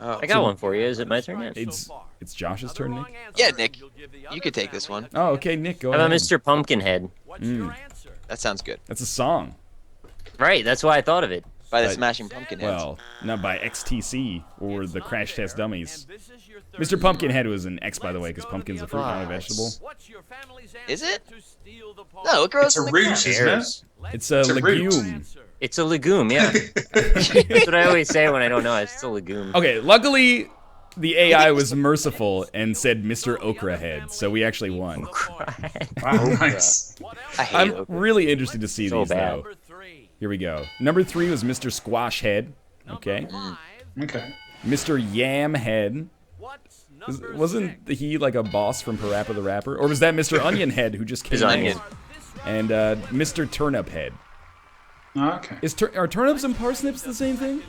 Oh.
I got one for you. Is it my turn yet?
It's Josh's turn, Nick.
Yeah, Nick. You could take this one.
Oh, okay, Nick, go
How
ahead.
about Mr. Pumpkinhead?
What's your answer?
That sounds good.
That's a song.
Right, that's why I thought of it.
By the
But-
Smashing Pumpkinheads.
Well, not by XTC or the Crash Test Dummies.
And this is your third
Mr. Pumpkinhead was an X, by the way, because pumpkin's a fruit, not a vegetable.
What's your family's
Is
answer
it?
to steal the
No, it grows
It's a
in the
root,
grass.
isn't it?
Bears.
It's a
It's a root.
legume.
It's a legume, yeah. That's what I always say when I don't know. It's a legume.
Okay, luckily the AI was merciful and said Mr. Okra Head, so we actually won.
Wow, nice.
I hate
I'm
it.
really interested to see
So
these,
bad.
though.
Number 3.
Here we go. Number 3 was Mr. Squash Head. Okay.
Number 5.
Okay.
Mr. Yam Head.
What's number
Wasn't
6?
he like a boss from Parappa the Rapper? Or was that Mr. Onion Head who just came
His
in?
onion.
And Mr. Turnip Head.
Okay.
Are turnips and parsnips the same thing?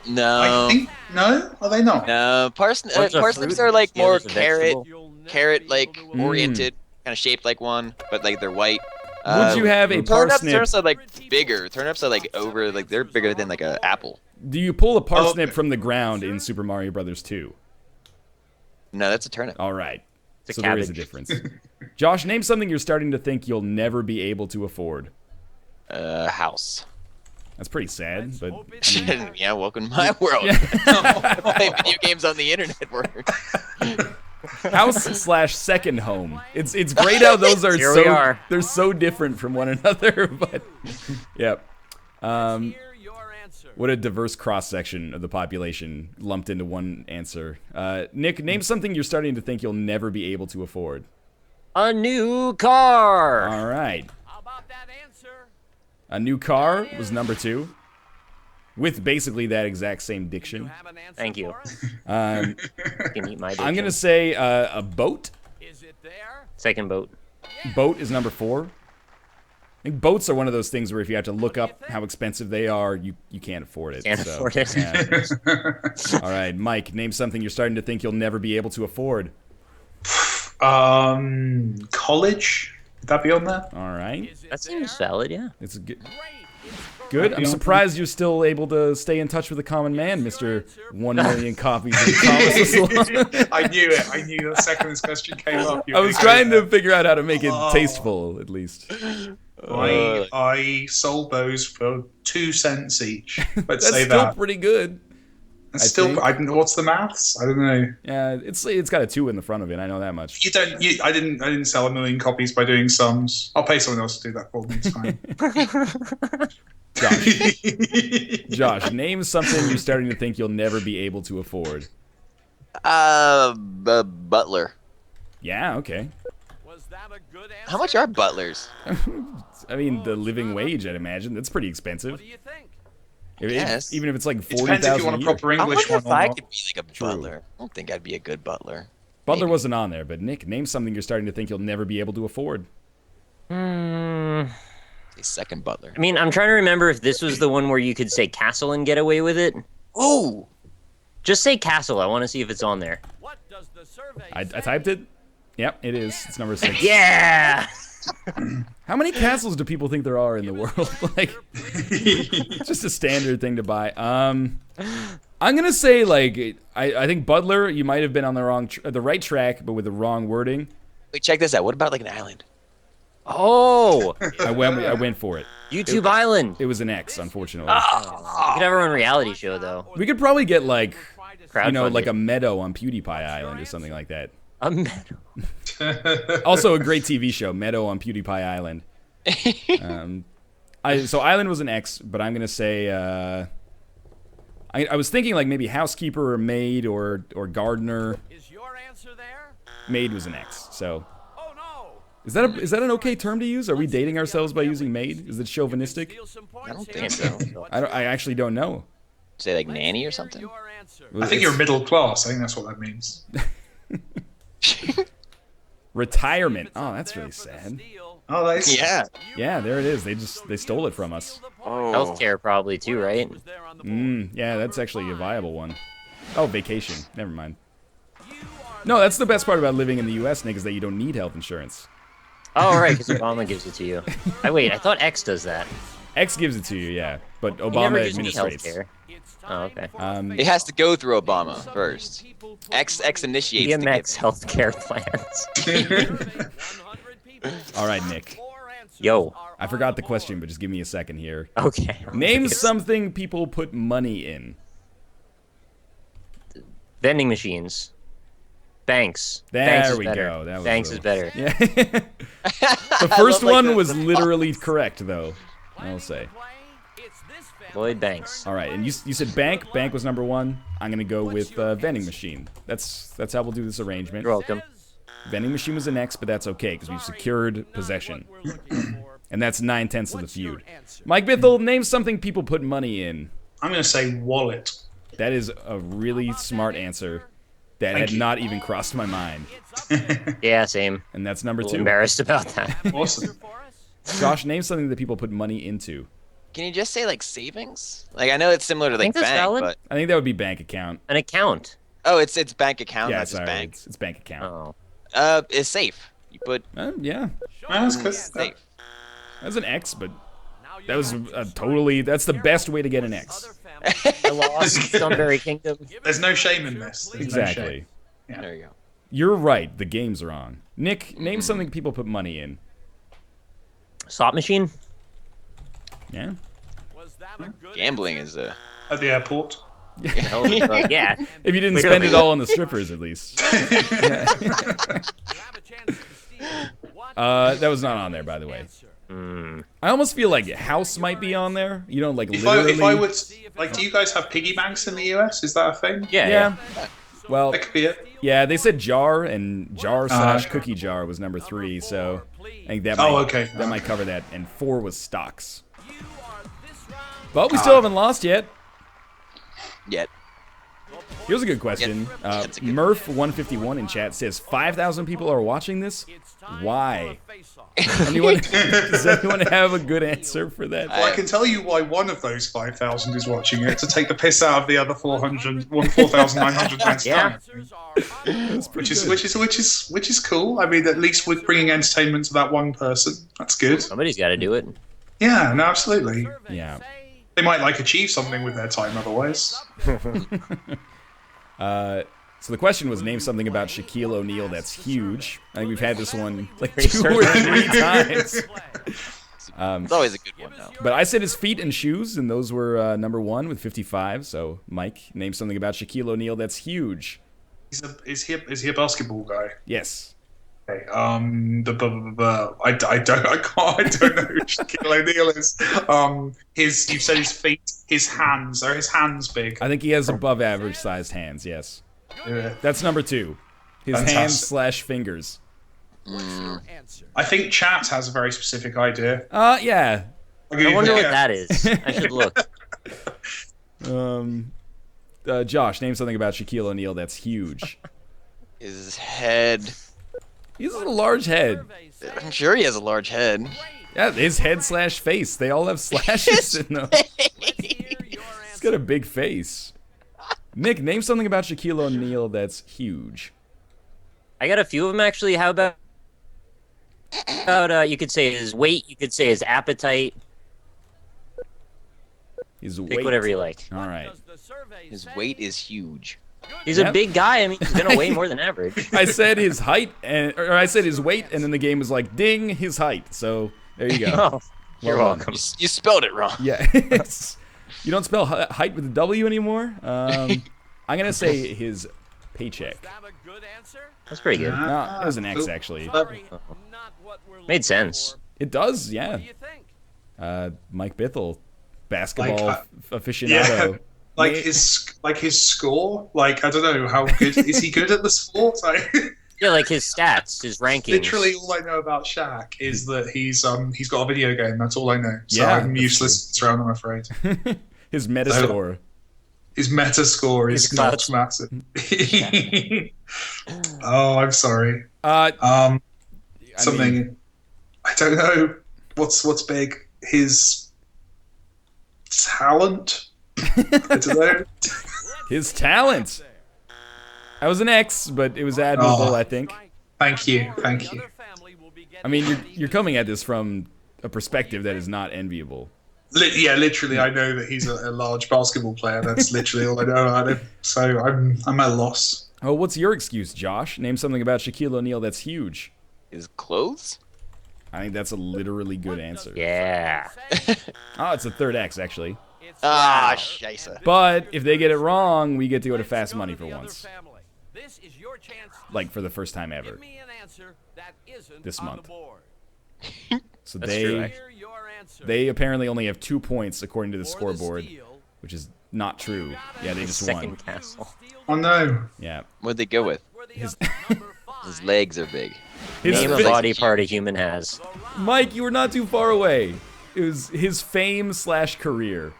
I
No.
think no. Are they not?
No.
One's a
Parsnips
fruit,
are like
the
more
other's a vegetable.
carrot like oriented, kind of shaped like one, but like they're white.
Would you have a parsnip?
Turnips are like bigger. Turnips are like over, like they're bigger than like a apple.
Do you pull a parsnip
okay.
from the ground in Super Mario Brothers 2?
No, that's a turnip.
All right.
It's a
So there is a
cabbage.
difference. Josh, name something you're starting to think you'll never be able to afford.
House.
That's pretty sad, but
Yeah, welcome to my world. Play video games on the internet.
house / second home. It's great how those are
Here we
so
are.
they're so different from one another, but yep.
Hear your answer.
What a diverse cross-section of the population lumped into one answer. Nick, name something you're starting to think you'll never be able to afford.
A new car.
All right.
How about that answer?
A new car was number 2. With basically that exact same
You
diction.
have an answer
Thank you.
for us?
Um,
You can eat my
I'm going to
diction.
say a boat.
Is it there?
Second boat.
Boat is number 4. I think boats are one of those things where if you have to look up how expensive they are, you can't afford it.
Can't afford it.
Yeah. All right, Mike, name something you're starting to think you'll never be able to afford.
College? Would that be on there?
All right.
Is it
That seems
there?
valid, yeah.
It's a good.
Great. It's correct.
Good. I'm surprised you're still able to stay in touch with the common man, Mr. 1 million copies of Thomas.
I knew it. I knew the second this question came up.
I was trying to figure out how to make it tasteful, at least.
I sold those for 2 cents each. Let's
That's
say
still
that.
pretty good.
That's
I
still.
think.
I don't know what's the maths. I don't know.
Yeah, it's got a 2 in the front of it. I know that much.
You don't. I didn't sell 1 million copies by doing sums. I'll pay someone else to do that for me. It's fine.
Josh, name something you're starting to think you'll never be able to afford.
Butler.
Yeah, okay.
Was that a good answer?
How much are butlers?
I mean, the living wage, I'd imagine. That's pretty
What
expensive.
do you think?
Yes.
Even if it's like
It depends if you
40,000
want
a
a
year.
proper
I
English
wonder
one
if
or
I
not.
could be like a
True.
butler. I don't think I'd be a good butler.
Butler
Maybe.
wasn't on there, but Nick, name something you're starting to think you'll never be able to afford.
Hmm.
A second butler.
I mean, I'm trying to remember if this was the one where you could say castle and get away with it.
Oh,
Just say castle. I want to see if it's on there.
What does the survey
I
say?
typed it. Yep, it is. It's number 6.
Yeah.
How many castles do people think there are in the world? Like, it's just a standard thing to buy. I'm gonna say like I think Butler. You might have been on the right track, but with the wrong wording.
wait, check this out. What about like an island?
Oh,
I went for it.
YouTube Island.
It was an X, unfortunately.
We could have our own reality show though.
We could probably get like
Crowdfunded.
like a meadow on PewDiePie Island or something like that.
A meadow.
Also a great TV show, Meadow on PewDiePie Island. So Island was an X, but I'm gonna say I was thinking like maybe housekeeper or maid or gardener.
Is your answer there?
Maid was an X. So
Oh no.
is that an okay term to use? Are we dating ourselves by using maid? Is it chauvinistic?
Steal some
I don't
points
think
here.
so.
I actually don't know.
Say like
Let's
nanny or
hear
something.
Your answer.
I think you're middle class. I think that's what that means.
Retirement.
If it's
Oh,
up
that's
there
really
for the
sad.
steal,
Oh, that's
Yeah.
Yeah, there it is. They stole it from us.
steal the point.
Healthcare probably too,
What else
right?
was there on the board?
Yeah, that's actually a viable one. Oh, vacation. Never mind.
You are
No, that's the best part about living in the U.S., Nick, is that you don't need health insurance.
Oh, right, because Obama gives it to you. I thought X does that.
X gives it to you, yeah, but
He never
Obama
gives me
administrates.
healthcare.
It's
Oh,
time
okay.
for a
It has to go through
face-off.
Obama
Something
first.
people put
X
money
initiates the
DMX
giving.
healthcare plans.
into. 100 people.
All right, Nick.
4 answers
Yo.
are
I
on
forgot the
board.
question, but just give me a second here.
Okay.
Name something people put money in.
Vending machines. Banks.
There
Banks is
we
better.
go. That was
Banks
a-
is better.
Yeah. The first one was literally correct, though. I'll say.
Play, it's this
Lloyd
family's
Banks.
All right, and you said bank. Bank was number 1. I'm gonna go with vending machine. That's how we'll do this arrangement.
You're welcome.
Vending machine was an X, but that's okay because we've secured possession, and that's 9/10 of the feud. Mike Bithell, name something people put money in.
I'm going to say wallet.
That is a really smart answer that
Thank
had
you.
not even crossed my mind,
Yeah, same.
and that's number
A little
2.
embarrassed about that.
Awesome.
Josh, name something that people put money into.
Can you just say like savings? Like I know it's similar to like
think that's
bank,
valid.
but
I think that would be bank account.
An account.
oh, it's bank account,
Yeah,
not just
sorry,
bank.
it's bank account.
Oh.
It's safe. You put
Yeah,
That's good.
safe.
that's an X, but that was that's the best way to get an X.
The Lost Sunbury Kingdom.
There's no shame in this. There's no
Exactly.
shame.
There you go.
You're right. The game's wrong. Nick, name something people put money in.
Slot machine.
Yeah.
Was that a good
Gambling
answer?
is
At the airport.
Hell of a drug. Yeah.
If you didn't spend it all on the strippers, at least.
You have a chance to steal. What
That was not on there, by the way.
answer?
I almost feel like House might be on there. You know, like
If
literally.
I would, like, do you guys have piggy banks in the US? Is that a thing?
Yeah.
Well,
That could be it.
yeah, they said jar, and jar slash cookie jar was number 3, so I think that might,
okay.
that might cover that. And 4 was stocks. But we still haven't lost yet.
Yet.
Here's a good question.
That's a good
Murph151 in chat says 5,000 people are watching this. Why? Does anyone have a good answer for that?
Well, I can tell you why one of those 5,000 is watching it, to take the piss out of the other 4,999.
Yeah.
Which is cool. I mean, at least we're bringing entertainment to that one person. That's good.
Somebody's got to do it.
Yeah, no, absolutely.
Yeah.
They might achieve something with their time otherwise.
So the question was, name something about Shaquille O'Neal that's huge. I think we've had this one like
Pretty
2 or 3 times.
It's always a good one, though.
But I said his feet and shoes, and those were number 1 with 55. So Mike, name something about Shaquille O'Neal that's huge.
Is he a basketball guy?
Yes.
Okay, I don't know who Shaquille O'Neal is. You said his feet, his hands. Are his hands big?
I think he has above average sized hands, yes.
Yeah.
That's number 2. His
Fantastic.
hands slash fingers.
I think chat has a very specific idea.
Yeah.
I wonder what that is. I should look.
Josh, name something about Shaquille O'Neal that's huge.
His head.
He has a large head.
I'm sure he has a large head.
Yeah, his head slash face. They all have slashes in them. He's got a big face. Nick, name something about Shaquille O'Neal that's huge.
I got a few of them actually. How about you could say his weight, you could say his appetite.
His
Pick
weight.
whatever you like.
All right.
His weight is huge.
He's
Yep.
a big guy. I mean, he's gonna weigh more than average.
I said his height, or I said his weight, and then the game was like, ding, his height. So there you go.
Oh, you're
Well done.
welcome.
You spelled it wrong.
Yeah. You don't spell height with a W anymore? I'm going to say his paycheck.
That's pretty good.
No, it was an X, actually.
Made sense.
It does, yeah. Mike Bithell, basketball
Like,
aficionado.
Yeah, his score. Like, I don't know how good is he good at the sport.
Yeah, like his stats, his rankings.
Literally, all I know about Shaq is that he's got a video game. That's all I know. So
Yeah,
I'm
that's
useless to I'm afraid.
His Metascore.
His meta score is
His
not
clutch.
massive. Oh, I'm sorry.
I
Something
mean,
I don't know. What's big? His talent. I don't know.
his talent. That was an X, but it was admirable,
Oh.
I think.
Thank you.
I mean, you're coming at this from a perspective that is not enviable.
Literally, I know that he's a large basketball player. That's literally all I know about him. So I'm at a loss.
Oh, what's your excuse, Josh? Name something about Shaquille O'Neal that's huge.
His clothes?
I think that's a literally good answer.
Yeah.
Oh, it's a third X, actually.
Ah, scheisse.
But if they get it wrong, we get to go to Fast Money for once. Like, for the first time ever. This month. So
That's true, actually.
they apparently only have 2 points according to the scoreboard, which is not true. Yeah, they just
Second
won.
castle.
Oh no.
Yeah.
What'd they go with?
His,
His legs are big.
his
Name a
fa-
body part a human has.
Mike, you were not too far away. It was his fame slash career.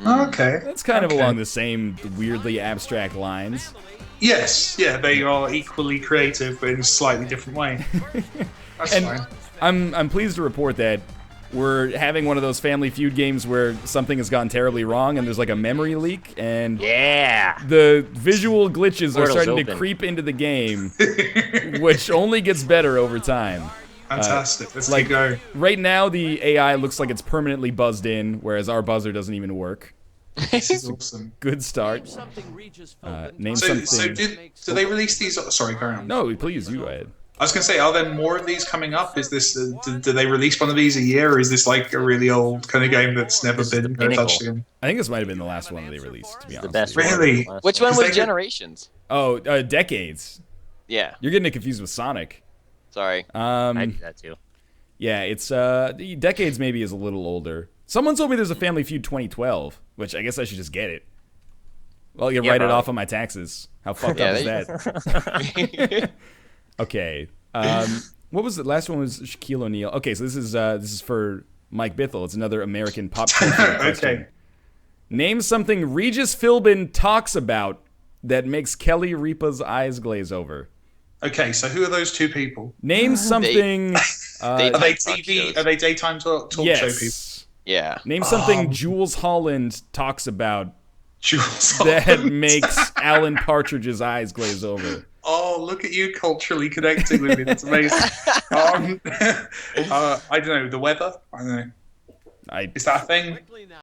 Okay.
That's kind of
Okay.
along the same weirdly abstract lines.
Yes. Yeah, they are equally creative, but in a slightly different way. That's
And
fine.
I'm pleased to report that we're having one of those Family Feud games where something has gone terribly wrong and there's like a memory leak and
Yeah.
the visual glitches are
Portal's
starting to
open.
creep into the game, which only gets better over time.
Fantastic. Let's
like-
keep going.
Right now, the AI looks like it's permanently buzzed in, whereas our buzzer doesn't even work.
This is awesome.
Good start. Name
So
something.
do they release these? Sorry, carry on.
No, please, you go ahead.
I was gonna say, are there more of these coming up? Is this do they release one of these a year, or is this like a really old kind of game that's never
This is
been
the pinnacle.
touched again?
I think this might have been the last one they released, to be
The
honest.
best
with you.
one.
Really?
Last
Which one
Because
was
they could-
Generations?
Oh, decades.
Yeah,
You're getting it confused with Sonic.
sorry.
I do that too.
Yeah, it's the decades maybe is a little older. Someone told me there's a Family Feud 2012, which I guess I should just get it. Well, you write it off on my taxes. How fucked up is that? Okay. What was the last one? Was Shaquille O'Neal? Okay, so this is for Mike Bithell. It's another American pop culture question.
Okay.
Name something Regis Philbin talks about that makes Kelly Ripa's eyes glaze over.
Okay, so who are those two people?
Name something.
Are they
talk
TV?
shows.
Are they daytime talk show people?
Yes.
Yeah.
Name something Jules Holland talks about
Jules
that
Holland.
makes Alan Partridge's eyes glaze over.
Oh, look at you culturally connecting with me. That's amazing. I don't know. The weather? I don't know. Is that a thing?
Quickly now.